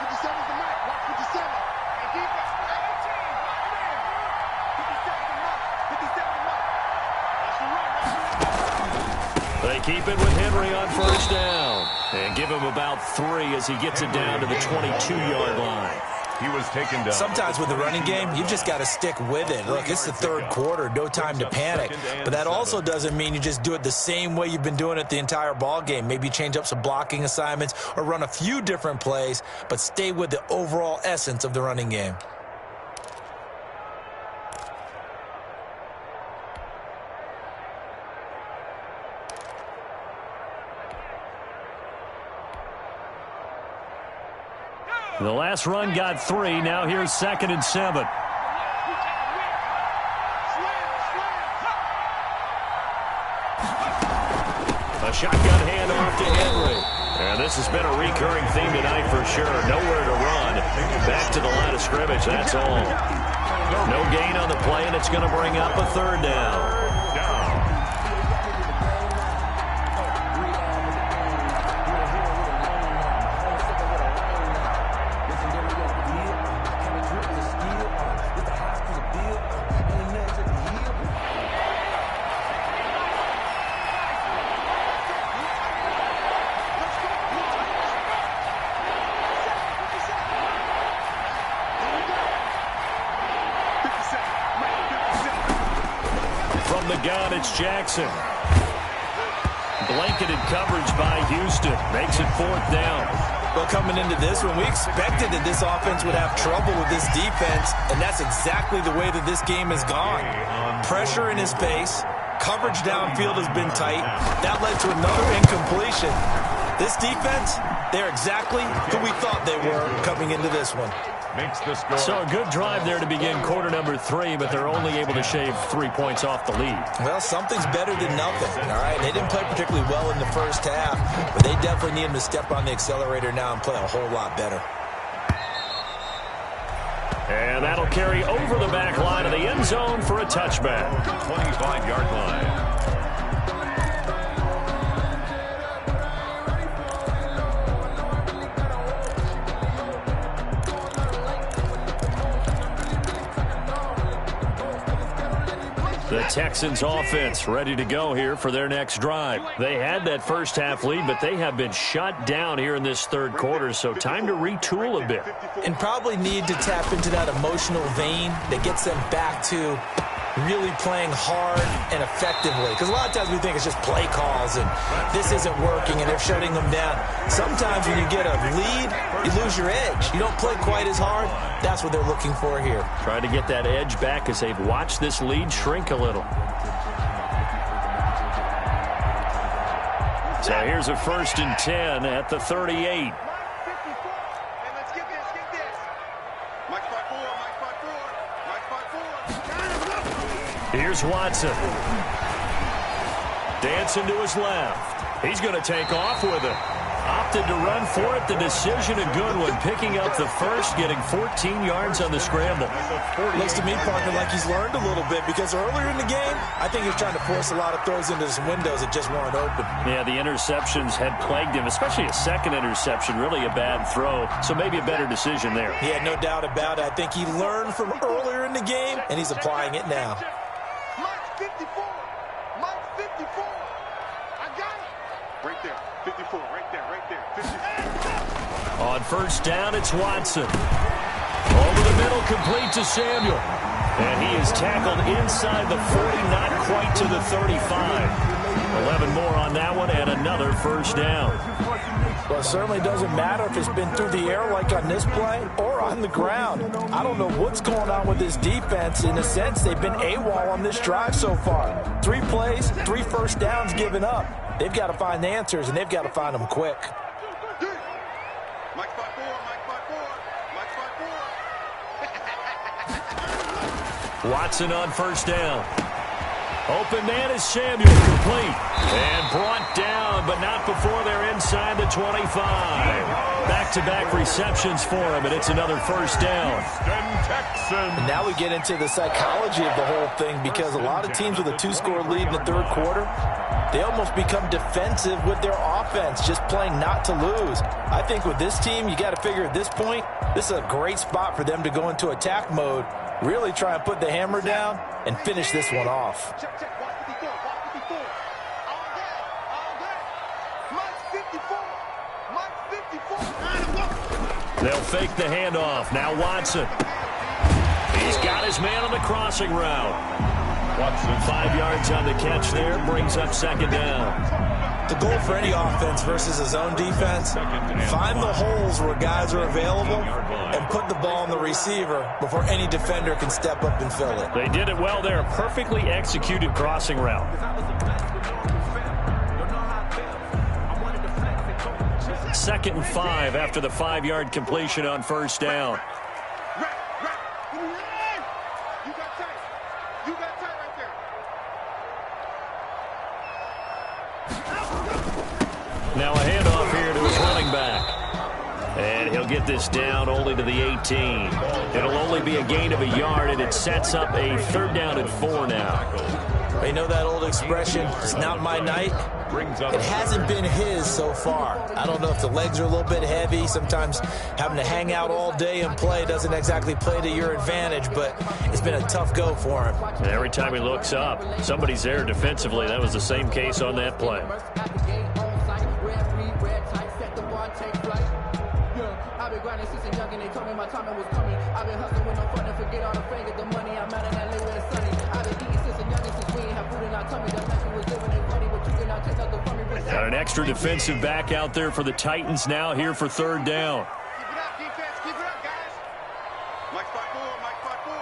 Speaker 3: 57's the mark. Watch 57.
Speaker 1: keep it with Henry on first down. And give him about 3 as he gets it down to the 22-yard line.
Speaker 2: He was taken down.
Speaker 4: Sometimes with the running game, you just got to stick with it. Look, it's the third quarter, no time to panic. But that also doesn't mean you just do it the same way you've been doing it the entire ball game. Maybe change up some blocking assignments or run a few different plays, but stay with the overall essence of the running game.
Speaker 1: The last run got 3. Now here's 2nd and 7. A shotgun handoff to Henry. And this has been a recurring theme tonight for sure. Nowhere to run. Back to the line of scrimmage, that's all. No gain on the play, and it's going to bring up a 3rd down. The gun, it's Jackson. Blanketed coverage by Houston. Makes it 4th down.
Speaker 4: Well, coming into this one, we expected that this offense would have trouble with this defense, and that's exactly the way that this game has gone. Pressure in his face. Coverage downfield has been tight. That led to another incompletion. This defense, they're exactly who we thought they were coming into this one.
Speaker 2: Makes the score.
Speaker 1: So a good drive there to begin quarter number 3, but they're only able to shave 3 points off the lead.
Speaker 4: Well, something's better than nothing, all right? They didn't play particularly well in the first half, but they definitely need them to step on the accelerator now and play a whole lot better.
Speaker 1: And that'll carry over the back line of the end zone for a touchback.
Speaker 2: 25-yard line.
Speaker 1: The Texans offense ready to go here for their next drive. They had that first half lead, but they have been shut down here in this third quarter, so time to retool a bit.
Speaker 4: And probably need to tap into that emotional vein that gets them back to really playing hard and effectively. Because a lot of times we think it's just play calls and this isn't working and they're shutting them down. Sometimes when you get a lead, you lose your edge. You don't play quite as hard. That's what they're looking for here.
Speaker 1: Trying to get that edge back as they've watched this lead shrink a little. So here's a 1st and 10 at the 38. Here's Watson. Dancing to his left. He's going to take off with it. Opted to run for it. The decision a good one. Picking up the first, getting 14 yards on the scramble.
Speaker 4: Looks to me, Parker, like he's learned a little bit because earlier in the game, I think he was trying to force a lot of throws into some windows that just weren't open.
Speaker 1: Yeah, the interceptions had plagued him, especially a second interception. Really a bad throw, so maybe a better decision there.
Speaker 4: Yeah, no doubt about it. I think he learned from earlier in the game, and he's applying it now.
Speaker 3: 54. Mike 54. I got it. Right there. 54. Right there. Right there. 54.
Speaker 1: On first down, it's Watson. Over the middle, complete to Samuel. And he is tackled inside the 40, not quite to the 35. 11 more on that one, and another first down.
Speaker 4: Well, it certainly doesn't matter if it's been through the air like on this play or on the ground. I don't know what's going on with this defense. In a sense, they've been AWOL on this drive so far. 3 plays, 3 first downs given up. They've got to find the answers, and they've got to find them quick.
Speaker 3: Mike 54. Mike 54. Mike 54.
Speaker 1: Watson on first down. Open man is Samuel, complete. And brought down, but not before they're inside the 25. Back-to-back receptions for him, and it's another first down.
Speaker 4: And now we get into the psychology of the whole thing because a lot of teams with a 2-score lead in the third quarter, they almost become defensive with their offense, just playing not to lose. I think with this team, you got to figure at this point, this is a great spot for them to go into attack mode, really try and put the hammer down and finish this one off.
Speaker 3: Check. Watch 54. Watch 54. All day.
Speaker 1: They'll fake the handoff. Now Watson. He's got his man on the crossing route.
Speaker 2: Watson.
Speaker 1: 5 yards on the catch there. Brings up second down.
Speaker 4: The goal for any offense versus a zone defense, find the holes where guys are available and put the ball on the receiver before any defender can step up and fill it.
Speaker 1: They did it well there. Perfectly executed crossing route. 2nd and 5 after the 5-yard completion on first down. Now a handoff here to his running back. And he'll get this down only to the 18. It'll only be a gain of a yard, and it sets up a 3rd down and 4 now.
Speaker 4: You know that old expression, it's not my night? It hasn't been his so far. I don't know if the legs are a little bit heavy. Sometimes having to hang out all day and play doesn't exactly play to your advantage, but it's been a tough go for him.
Speaker 1: And every time he looks up, somebody's there defensively. That was the same case on that play.
Speaker 5: I've been grinding since a young and they told me my time was coming. I've been hustling with no fun and forget all the fame, get the money. I'm out in LA where it's sunny. I've been eating since a young and since we ain't have food in our tummy. The life we was living ain't funny, but you cannot take nothing from me.
Speaker 1: Got an extra defensive back out there for the Titans now here for 3rd down.
Speaker 3: Keep it up, defense. Keep it up, guys. Mike spot 4. Mike spot 4.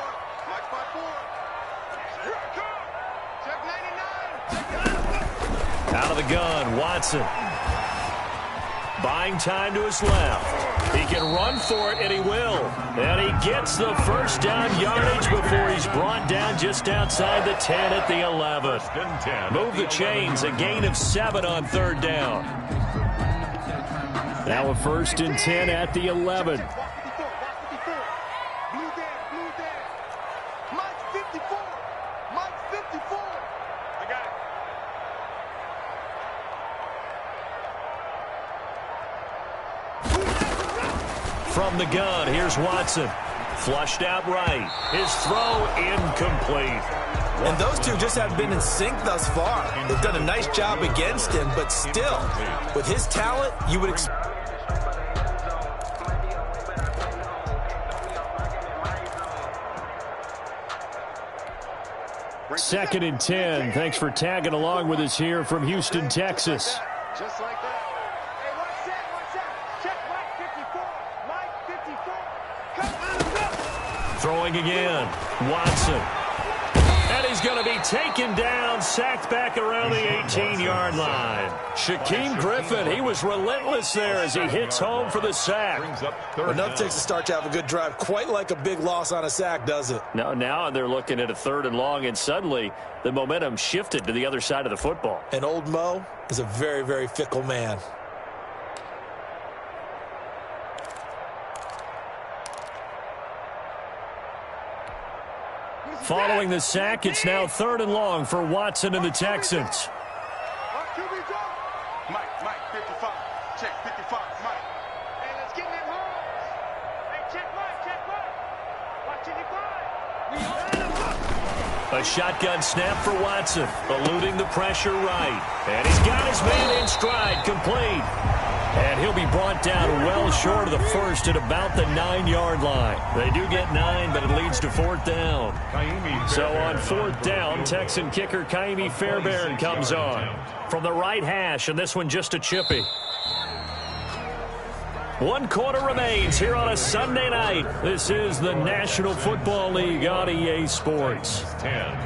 Speaker 3: Mike spot 4. Here I come. Check 99.
Speaker 1: Out of the gun, Watson. Buying time to his left. He can run for it, and he will. And he gets the 1st down yardage before he's brought down just outside the 10 at the 11. Move the chains, a gain of 7 on 3rd down. Now a 1st and 10 at the 11. From the gun, here's Watson. Flushed out right. His throw incomplete.
Speaker 4: And those two just haven't been in sync thus far. They've done a nice job against him, but still, with his talent, you would expect.
Speaker 1: 2nd and 10. Thanks for tagging along with us here from Houston, Texas.
Speaker 3: Just like that. Hey, watch that, watch that. Check Mike 54. Mike 54. Come on,
Speaker 1: Throwing again. Watson. And he's going to be taken down, sacked back around the 18-yard line. Shaquem Griffin, he was relentless there as he hits home for the sack.
Speaker 4: Enough takes to start to have a good drive. Quite like a big loss on a sack, does it?
Speaker 1: Now they're looking at a 3rd and long, and suddenly the momentum shifted to the other side of the football.
Speaker 4: And old Mo is a very, very fickle man.
Speaker 1: Following the sack, it's now 3rd and long for Watson and the Texans.
Speaker 3: Mike 55. Check 55. Mike. Hey, let's get in them holes. Hey, check Mike. Watch 85.
Speaker 1: A shotgun snap for Watson, eluding the pressure right. And he's got his man in stride, complete. And he'll be brought down well short of the 1st at about the 9-yard line. They do get 9, but it leads to 4th down. So on 4th down, Texan kicker Kaimi Fairbairn comes on from the right hash, and this one just a chippy. 1 quarter remains here on a Sunday night. This is the National Football League on EA Sports.
Speaker 2: 10.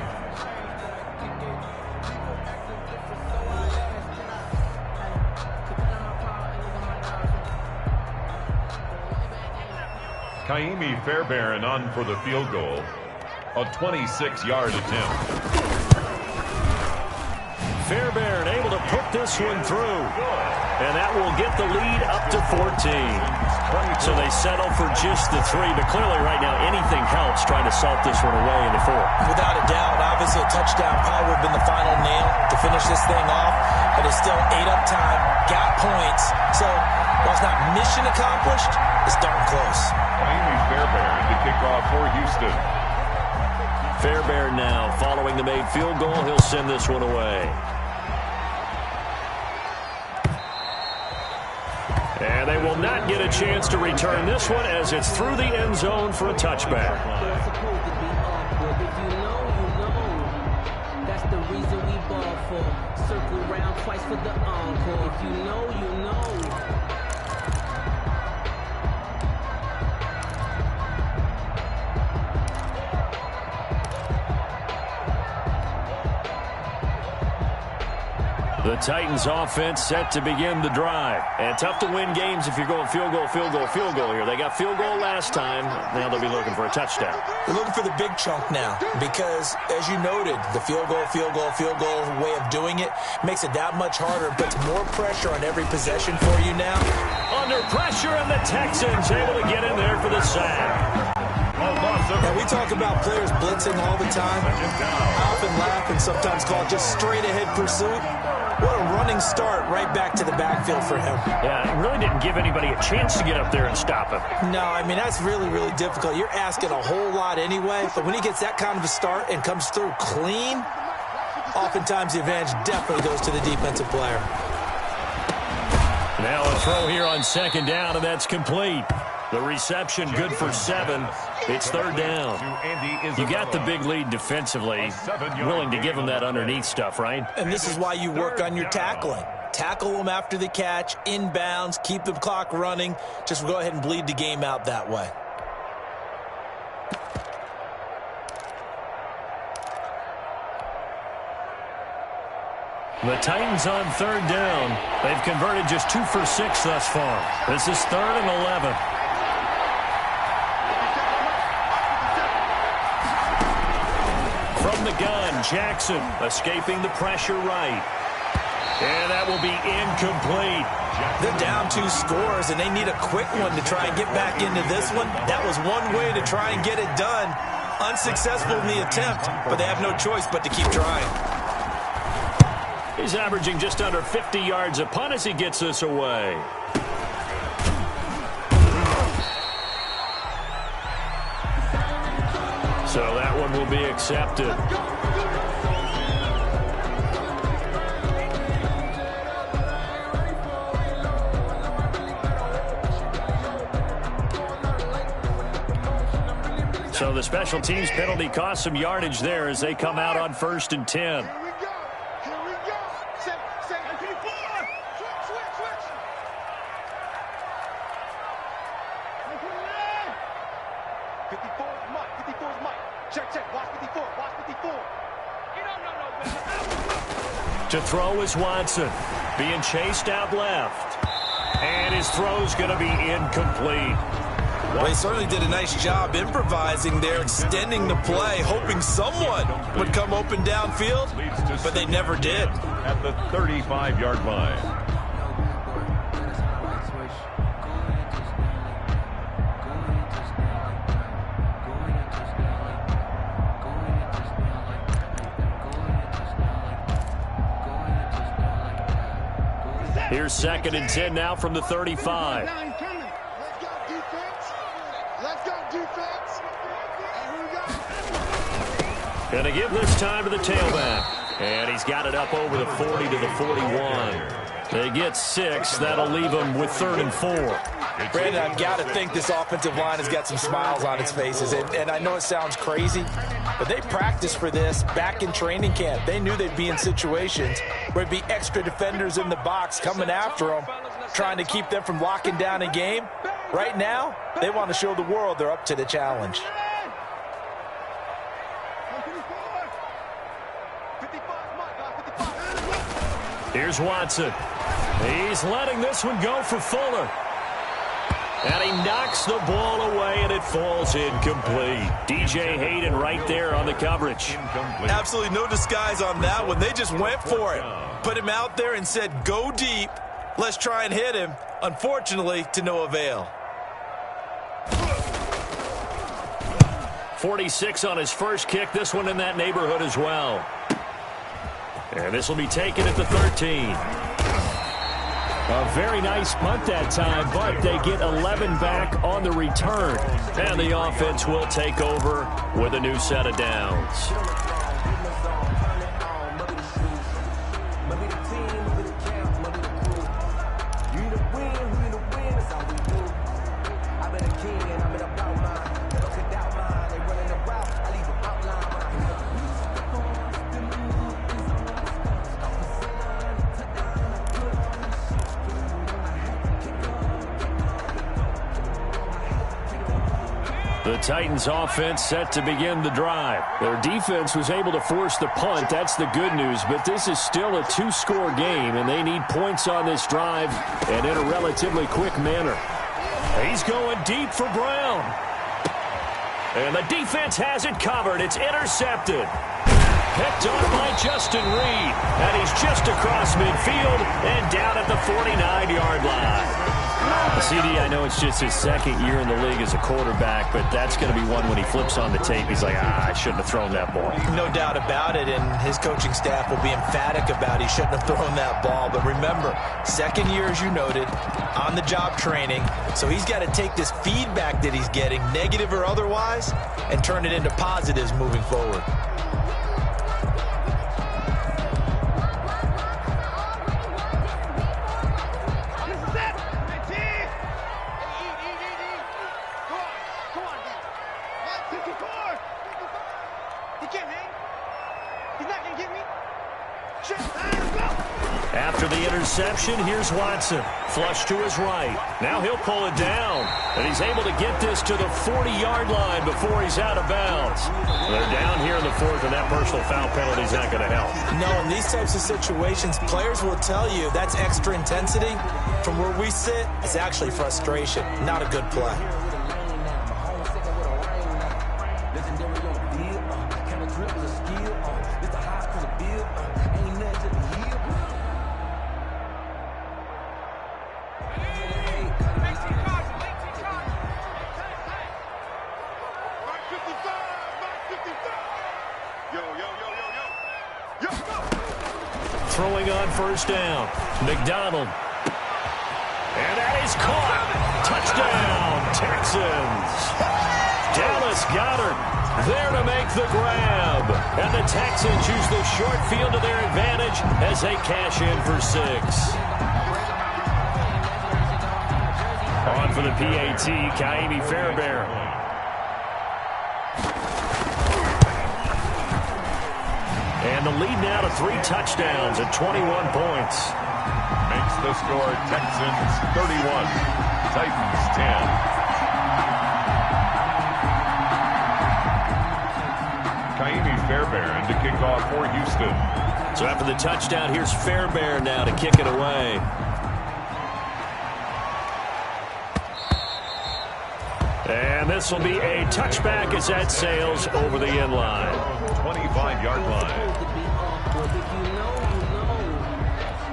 Speaker 2: Kaimi Fairbairn on for the field goal. A 26-yard attempt.
Speaker 1: Fairbairn able to put this one through. And that will get the lead up to 14. So they settle for just the 3. But clearly right now anything helps trying to salt this one away in the 4th.
Speaker 4: Without a doubt, obviously a touchdown probably would have been the final nail to finish this thing off. But it's still 8 up time, got points. So while it's not mission accomplished, it's darn close.
Speaker 2: Kaimi Fairbairn to kick off for Houston.
Speaker 1: Fairbairn now following the made field goal. He'll send this one away. And they will not get a chance to return this one as it's through the end zone for a touchback.
Speaker 6: That's the reason we ball for. Circle round twice for the encore. If you know, you know.
Speaker 1: The Titans offense set to begin the drive. And tough to win games if you're going field goal, field goal, field goal here. They got field goal last time. Now they'll be looking for a touchdown.
Speaker 4: They're looking for the big chunk now because, as you noted, the field goal way of doing it makes it that much harder, puts more pressure on every possession for you now.
Speaker 1: Under pressure, and the Texans able to get in there for the sack.
Speaker 4: Now, we talk about players blitzing all the time. I often laugh and sometimes call it just straight-ahead pursuit. What a running start right back to the backfield for him.
Speaker 1: Yeah, it really didn't give anybody a chance to get up there and stop him.
Speaker 4: No, I mean, that's really, really difficult. You're asking a whole lot anyway, but when he gets that kind of a start and comes through clean, oftentimes the advantage definitely goes to the defensive player.
Speaker 1: Now a throw here on second down, and that's complete. The reception good for 7. It's third down. You got the big lead defensively. Willing to give them that underneath stuff, right?
Speaker 4: And this is why you work on your tackling. Tackle them after the catch, inbounds, keep the clock running. Just go ahead and bleed the game out that way.
Speaker 1: The Titans on third down. They've converted just 2 for 6 thus far. This is 3rd and 11. From the gun, Jackson escaping the pressure right. And that will be incomplete.
Speaker 4: They're down 2 scores, and they need a quick one to try and get back into this one. That was one way to try and get it done. Unsuccessful in the attempt, but they have no choice but to keep trying.
Speaker 1: He's averaging just under 50 yards a punt as he gets this away. So that one will be accepted. So the special teams penalty cost some yardage there as they come out on 1st and 10. To throw is Watson, being chased out left. And his throw's going to be incomplete.
Speaker 4: Well, he certainly did a nice job improvising there, extending the play, hoping someone would come open downfield, but they never did.
Speaker 2: At the 35-yard line.
Speaker 1: Here's 2nd and 10 now from the 35.
Speaker 3: Let's go defense. Let's go defense.
Speaker 1: Going to give this time to the tailback. And he's got it up over the 40 to the 41. They get 6. That'll leave them with 3rd and 4.
Speaker 4: Brandon, I've got to think this offensive line has got some smiles on its faces. And I know it sounds crazy, but they practiced for this back in training camp. They knew they'd be in situations where there'd be extra defenders in the box coming after them, trying to keep them from locking down a game. Right now, they want to show the world they're up to the challenge.
Speaker 1: Here's Watson. He's letting this one go for Fuller. And he knocks the ball away, and it falls incomplete. DJ Hayden right there on the coverage.
Speaker 4: Absolutely no disguise on that one. They just went for it. Put him out there and said, go deep. Let's try and hit him. Unfortunately, to no avail.
Speaker 1: 46 on his first kick. This one in that neighborhood as well. And this will be taken at the 13. A very nice punt that time, but they get 11 back on the return. And the offense will take over with a new set of downs. The Titans offense set to begin the drive. Their defense was able to force the punt. That's the good news, but this is still a two-score game, and they need points on this drive and in a relatively quick manner. He's going deep for Brown. And the defense has it covered. It's intercepted. Picked off by Justin Reed. And he's just across midfield and down at the 49-yard line. CD, I know it's just his second year in the league as a quarterback, but that's going to be one when he flips on the tape. He's like, I shouldn't have thrown that ball.
Speaker 4: No doubt about it, and his coaching staff will be emphatic about he shouldn't have thrown that ball. But remember, second year, as you noted, on-the-job training, so he's got to take this feedback that he's getting, negative or otherwise, and turn it into positives moving forward.
Speaker 1: After the interception, here's Watson. Flush to his right. Now he'll pull it down. And he's able to get this to the 40-yard line before he's out of bounds. They're down here in the fourth, and that personal foul penalty is not going to help.
Speaker 4: No, in these types of situations, players will tell you that's extra intensity. From where we sit, it's actually frustration. Not a good play.
Speaker 1: Throwing on first down. McDonald. And that is caught. Touchdown, Texans. Dallas Goedert there to make the grab. And the Texans use the short field to their advantage as they cash in for 6. On for the PAT, Kaimi Fairbairn. And the lead now to 3 touchdowns at 21 points.
Speaker 2: Makes the score Texans 31, Titans 10. Kaimi Fairbairn to kick off for Houston.
Speaker 1: So after the touchdown, here's Fairbairn now to kick it away. And this will be a touchback as that sails over the end line.
Speaker 2: 25-yard line.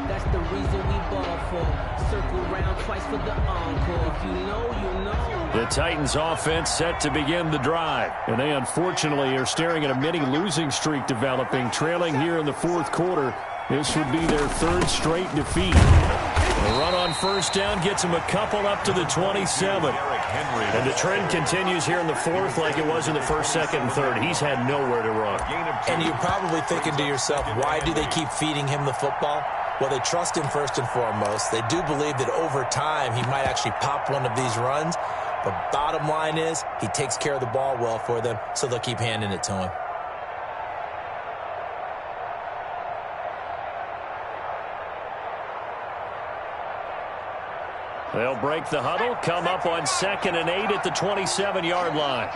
Speaker 6: That's the reason we ball for. Circle round twice for the encore. If you know, you know.
Speaker 1: The Titans offense set to begin the drive. And they unfortunately are staring at a mini losing streak developing, trailing here in the fourth quarter. This would be their 3rd straight defeat. The run on first down gets them a couple up to the 27. And the trend continues here in the fourth like it was in the first, second, and third. He's had nowhere to run.
Speaker 4: And you're probably thinking to yourself, why do they keep feeding him the football? Well, they trust him first and foremost. They do believe that over time he might actually pop one of these runs. But bottom line is he takes care of the ball well for them, so they'll keep handing it to him.
Speaker 1: They'll break the huddle, come up on 2nd and 8 at the 27-yard line.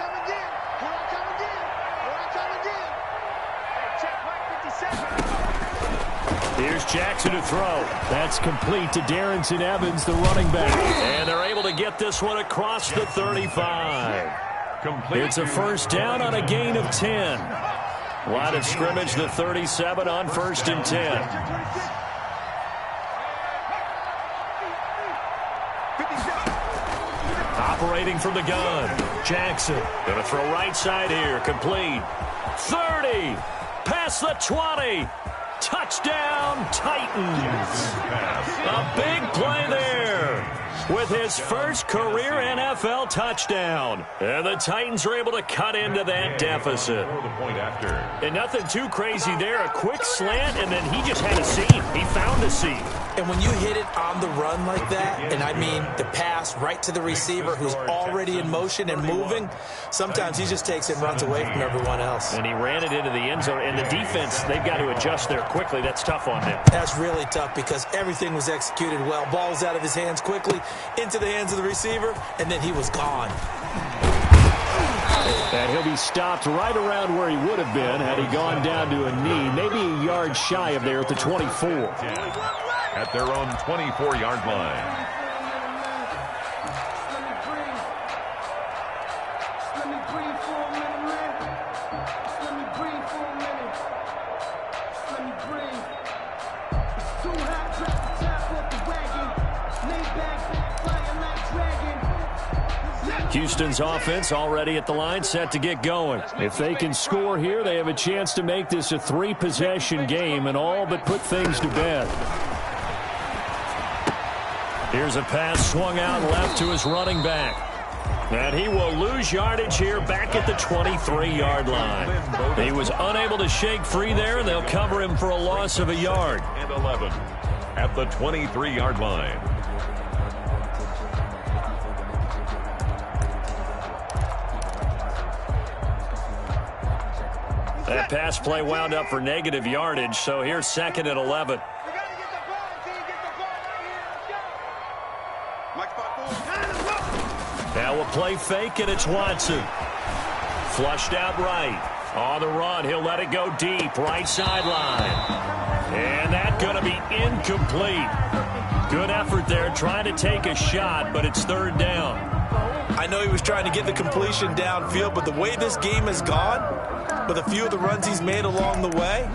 Speaker 1: Here's Jackson to throw. That's complete to Darrington Evans, the running back. And they're able to get this one across the 35. It's a first down on a gain of 10. Line of scrimmage, the 37 on 1st and 10. Operating from the gun, Jackson. Going to throw right side here, complete. 30, past the 20. Touchdown, Titans. A big play there with his first career NFL touchdown. And the Titans are able to cut into that deficit. And nothing too crazy there. A quick slant, and then he just had a seam. He found a seam.
Speaker 4: And when you hit it on the run like that, and I mean the pass right to the receiver who's already in motion and moving, sometimes he just takes it and runs away from everyone else.
Speaker 1: And he ran it into the end zone. And the defense, they've got to adjust there quickly. That's tough on them.
Speaker 4: That's really tough because everything was executed well. Ball was out of his hands quickly, into the hands of the receiver, and then he was gone.
Speaker 1: And he'll be stopped right around where he would have been had he gone down to a knee, maybe a yard shy of there at the 24.
Speaker 2: At their own 24-yard line.
Speaker 1: Houston's offense already at the line, set to get going. If they can score here, they have a chance to make this a 3-possession game and all but put things to bed. Here's a pass swung out left to his running back. And he will lose yardage here back at the 23-yard line. He was unable to shake free there, and they'll cover him for a loss of a yard.
Speaker 2: And 11 at the 23-yard line.
Speaker 1: That pass play wound up for negative yardage, so here's 2nd and 11. Now a play fake, and it's Watson. Flushed out right. On the run, he'll let it go deep, right sideline. And that's going to be incomplete. Good effort there, trying to take a shot, but it's 3rd down.
Speaker 4: I know he was trying to get the completion downfield, but the way this game has gone, with a few of the runs he's made along the way,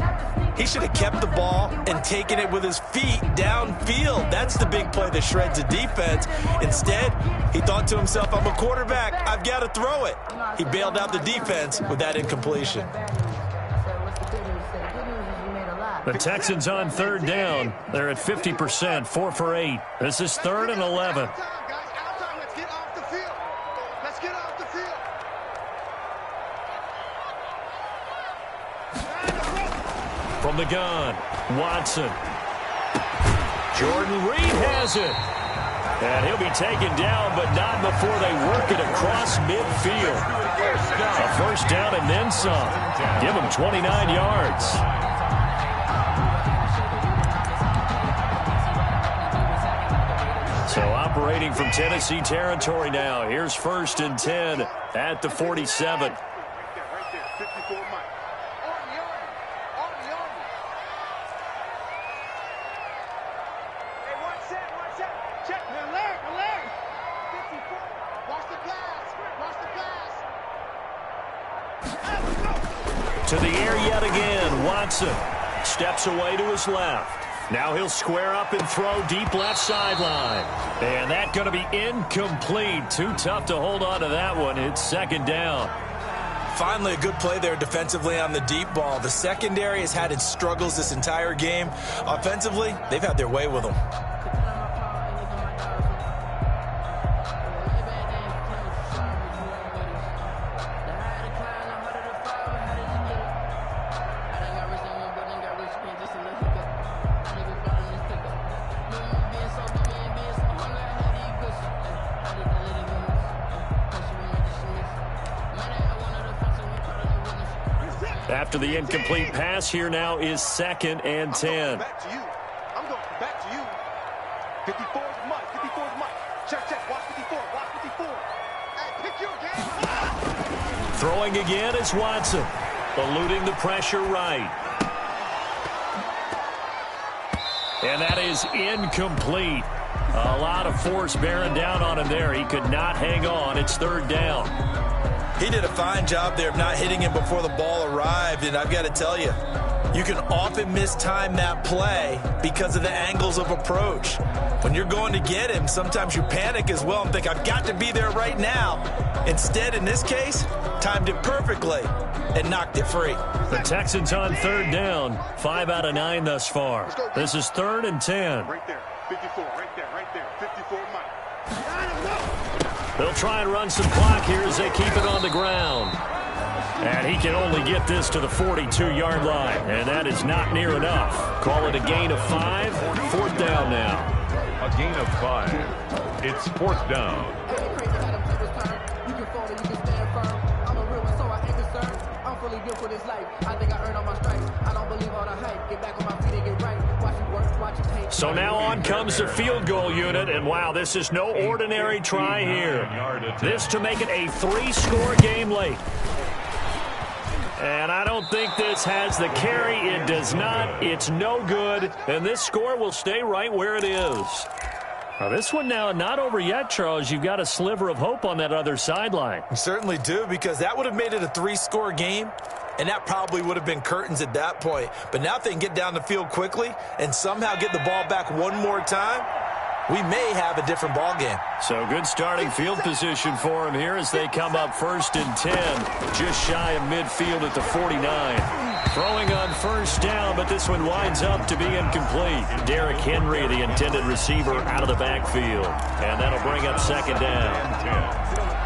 Speaker 4: he should have kept the ball and taken it with his feet downfield. That's the big play that shreds the defense. Instead, he thought to himself, I'm a quarterback, I've got to throw it. He bailed out the defense with that incompletion.
Speaker 1: The Texans on 3rd down. They're at 50%, 4 for 8. This is 3rd and 11. From the gun, Watson. Jordan Reed has it. And he'll be taken down, but not before they work it across midfield. A 1st down and then some. Give him 29 yards. So operating from Tennessee territory now. Here's 1st and 10 at the 47. To the air yet again. Watson steps away to his left. Now he'll square up and throw deep left sideline. And that's going to be incomplete. Too tough to hold on to that one. It's 2nd down.
Speaker 4: Finally, a good play there defensively on the deep ball. The secondary has had its struggles this entire game. Offensively, they've had their way with them.
Speaker 1: After the incomplete pass, here now is 2nd and 10.
Speaker 3: Back to you. I'm going back to you. 54 is Mike. 54 is Mike. Check. Watch 54. Watch 54. Hey, pick your game.
Speaker 1: Throwing again is Watson. Eluding the pressure right. And that is incomplete. A lot of force bearing down on him there. He could not hang on. It's 3rd down.
Speaker 4: He did a fine job there of not hitting him before the ball arrived, and I've got to tell you, you can often mistime that play because of the angles of approach. When you're going to get him, sometimes you panic as well and think, I've got to be there right now. Instead, in this case, timed it perfectly and knocked it free.
Speaker 1: The Texans on 3rd down, 5 out of 9 thus far. This is 3rd and 10.
Speaker 3: Right there. 54. Right there. 54 Mike.
Speaker 1: They'll try and run some clock here as they keep it on the ground. And he can only get this to the 42-yard line, and that is not near enough. Call it a gain of 5, 4th down now.
Speaker 2: A gain of 5. It's 4th down.
Speaker 6: I think I earned all my stripes. I don't believe all the hype. Get back on my feet and get right. Watch me work.
Speaker 1: So now on comes the field goal unit, and wow, this is no ordinary try here. This to make it a 3-score game late. And I don't think this has the carry. It does not. It's no good, and this score will stay right where it is. Now, this one now not over yet, Charles. You've got a sliver of hope on that other sideline.
Speaker 4: You certainly do, because that would have made it a 3-score game, and that probably would have been curtains at that point. But now if they can get down the field quickly and somehow get the ball back one more time, we may have a different ball game.
Speaker 1: So good starting field position for him here as they come up 1st and 10, just shy of midfield at the 49. Throwing on 1st down, but this one winds up to be incomplete. Derrick Henry, the intended receiver, out of the backfield. And that'll bring up 2nd down.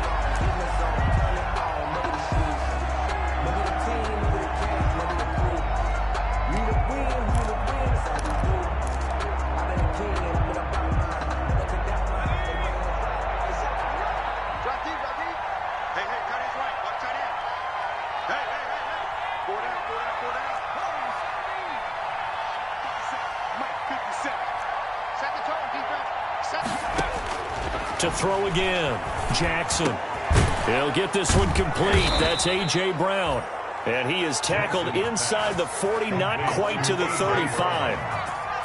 Speaker 1: To throw again, Jackson. He'll get this one complete. That's A.J. Brown. And he is tackled inside the 40, not quite to the 35.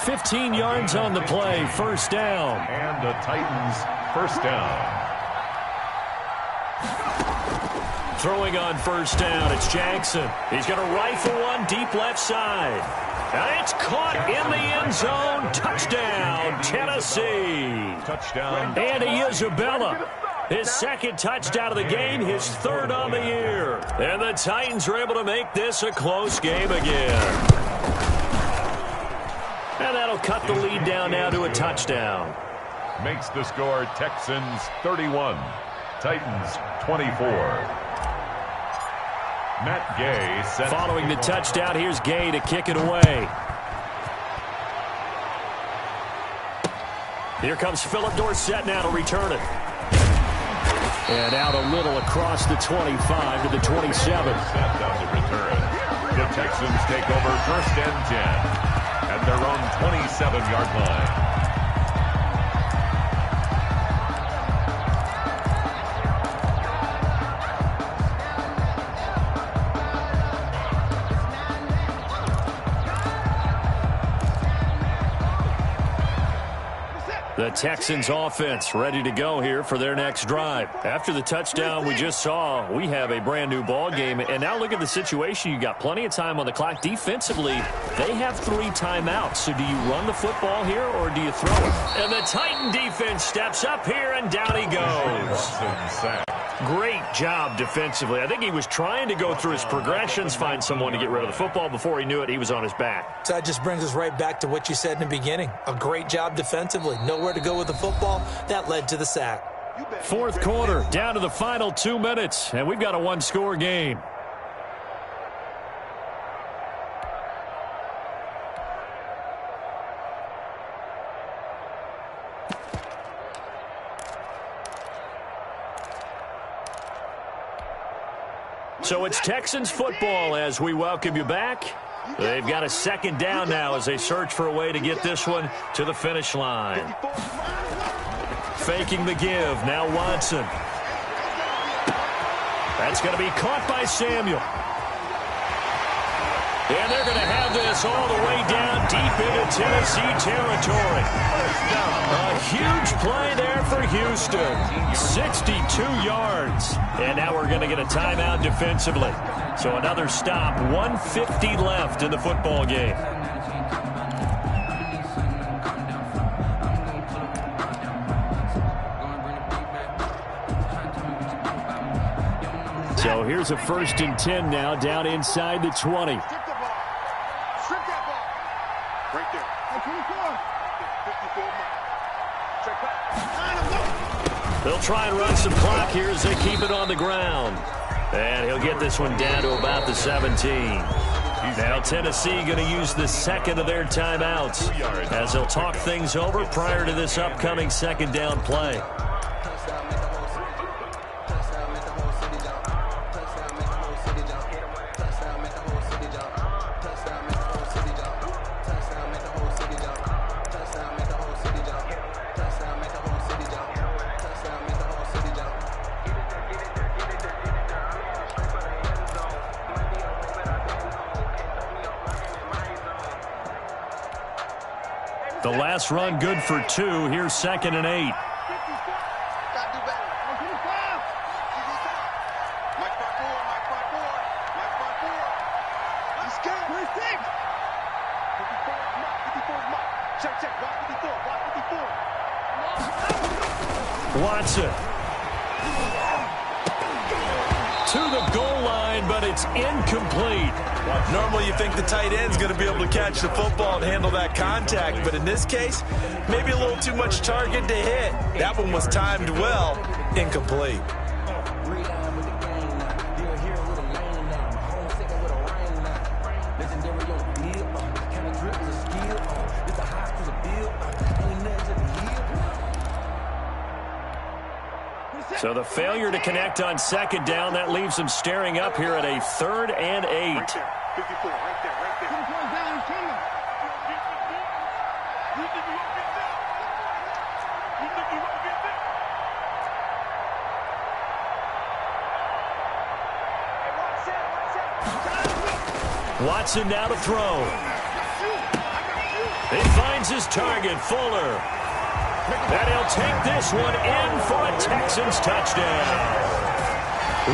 Speaker 1: 15 yards on the play, 1st down.
Speaker 2: And the Titans, 1st down.
Speaker 1: Throwing on 1st down, it's Jackson. He's going to rifle one deep left side. And it's caught in the end zone. Touchdown, Tennessee.
Speaker 2: Touchdown.
Speaker 1: Andy Isabella. His 2nd touchdown of the game, his 3rd on the year. And the Titans are able to make this a close game again. And that'll cut the lead down now to a touchdown.
Speaker 2: Makes the score Texans 31, Titans 24. Matt Gay set.
Speaker 1: Following the touchdown, here's Gay to kick it away. Here comes Philip Dorsett now to return it. And out a little across the 25 to the 27.
Speaker 2: Set down the return. The Texans take over 1st and 10 at their own 27-yard line.
Speaker 1: The Texans offense ready to go here for their next drive. After the touchdown we just saw, we have a brand new ball game. And now look at the situation. You got plenty of time on the clock. Defensively, they have 3 timeouts. So do you run the football here or do you throw it? And the Titan defense steps up here and down he goes. Great job defensively. I think he was trying to go through his progressions, find someone to get rid of the football. Before he knew it, he was on his back.
Speaker 4: So that just brings us right back to what you said in the beginning. A great job defensively. Nowhere to go with the football. That led to the sack.
Speaker 1: 4th quarter, down to the final 2 minutes, and we've got a 1-score game. So it's Texans football as we welcome you back. They've got a 2nd down now as they search for a way to get this one to the finish line. Faking the give, now Watson. That's going to be caught by Samuel. And they're going to have this all the way down deep into Tennessee territory. A huge play there for Houston. 62 yards. And now we're going to get a timeout defensively. So another stop. 1:50 left in the football game. So here's a 1st and 10 now down inside the 20. They'll try and run some clock here as they keep it on the ground. And he'll get this one down to about the 17. Now Tennessee going to use the 2nd of their timeouts as they'll talk things over prior to this upcoming 2nd down play. The last run good for 2. Here's 2nd and 8. Watson to the goal line, but it's incomplete.
Speaker 4: Normally you think the tight end's going to be able to catch the football and handle that contact, but in this case, maybe a little too much target to hit. That one was timed well. Incomplete.
Speaker 1: So the failure to connect on 2nd down, that leaves them staring up here at a 3rd and 8.
Speaker 3: Right there, 54, right there, right there.
Speaker 1: Watson now to throw. He finds his target, Fuller. And he'll take this one in for a Texans touchdown.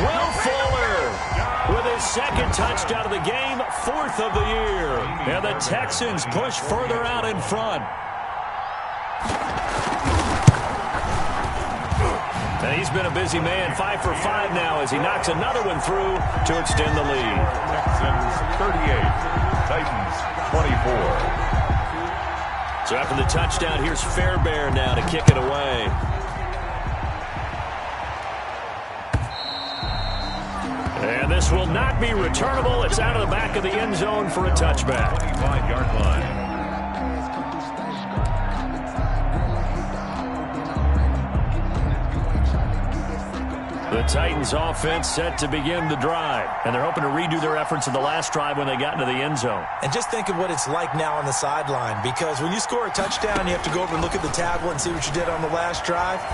Speaker 1: Will Fuller with his 2nd touchdown of the game, 4th of the year. And the Texans push further out in front. And he's been a busy man, 5 for 5 now as he knocks another one through to extend the lead.
Speaker 2: Texans 38, Titans 24.
Speaker 1: So after the touchdown, here's Fairbairn now to kick it away. And this will not be returnable. It's out of the back of the end zone for a touchback.
Speaker 2: 25-yard line.
Speaker 1: The Titans offense set to begin the drive. And they're hoping to redo their efforts in the last drive when they got into the end zone.
Speaker 4: And just think of what it's like now on the sideline, because when you score a touchdown, you have to go over and look at the tablet and see what you did on the last drive.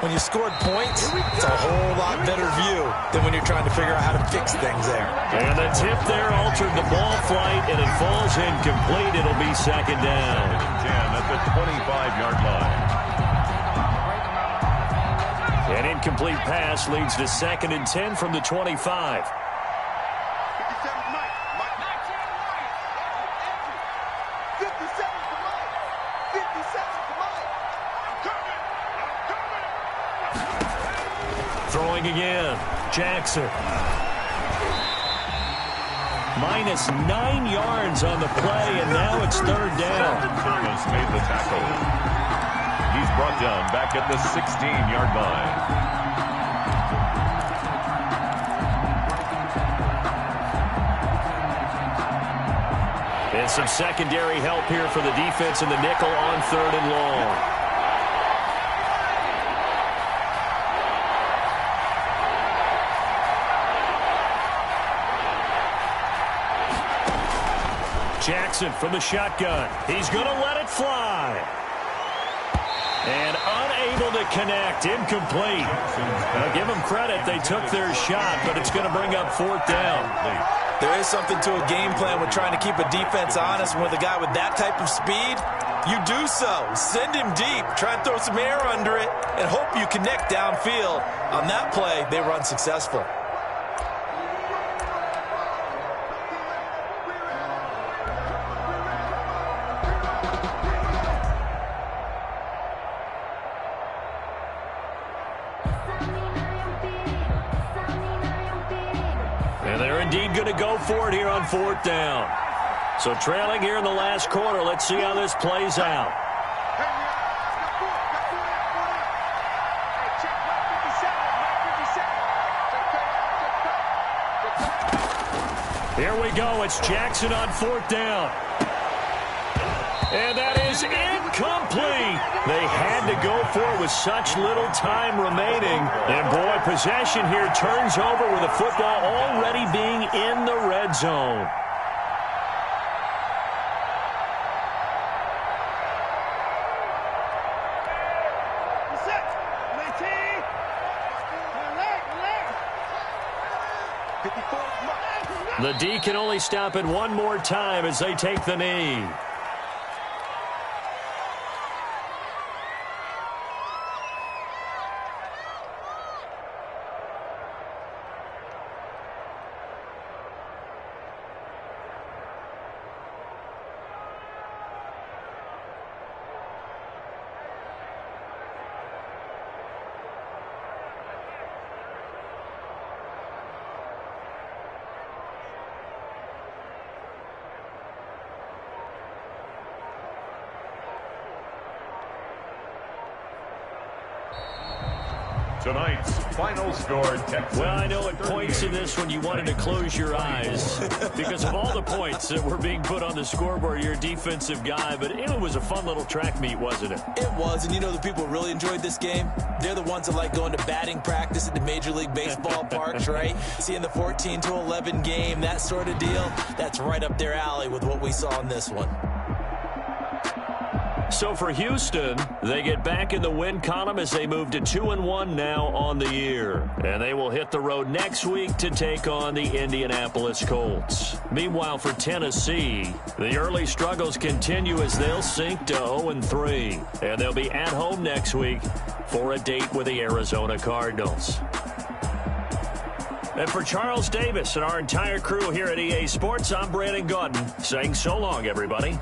Speaker 4: When you scored points, it's a whole lot better view than when you're trying to figure out how to fix things there.
Speaker 1: And the tip there altered the ball flight, and it falls incomplete. It'll be 2nd down.
Speaker 2: 10 at the 25-yard line.
Speaker 1: An incomplete pass leads to 2nd and 10 from the 25.
Speaker 3: 57 Mike. Mike. 57 for Mike. 57 for Mike. I'm coming.
Speaker 1: Throwing again. Jackson. Minus 9 yards on the play, and now it's 3rd down.
Speaker 2: Thomas made the tackle. He's brought down back at the 16-yard line.
Speaker 1: And some secondary help here for the defense in the nickel on 3rd and long. Jackson from the shotgun. He's going to let it fly. And unable to connect. Incomplete. Now give them credit. They took their shot, but it's going to bring up 4th down.
Speaker 4: There is something to a game plan with trying to keep a defense honest. With a guy with that type of speed, you do so. Send him deep. Try and throw some air under it and hope you connect downfield. On that play, they were unsuccessful.
Speaker 1: And they're indeed going to go for it here on 4th down. So trailing here in the last quarter. Let's see how this plays out. Here we go. It's Jackson on 4th down. And that is incomplete. They had to go for it with such little time remaining. And, boy, possession here turns over with the football already being in the red zone. The D can only stop it one more time as they take the knee.
Speaker 2: Tonight's final score, Texans.
Speaker 1: Well, I know at points in this one you wanted to close your eyes because of all the points that were being put on the scoreboard. You're a defensive guy, but it was a fun little track meet, wasn't it?
Speaker 4: It was, and you know the people who really enjoyed this game? They're the ones that like going to batting practice at the Major League Baseball parks, right? Seeing the 14-11 game, that sort of deal, that's right up their alley with what we saw in this one.
Speaker 1: So for Houston, they get back in the win column as they move to 2-1 now on the year. And they will hit the road next week to take on the Indianapolis Colts. Meanwhile, for Tennessee, the early struggles continue as they'll sink to 0-3. And they'll be at home next week for a date with the Arizona Cardinals. And for Charles Davis and our entire crew here at EA Sports, I'm Brandon Gaudin saying so long, everybody.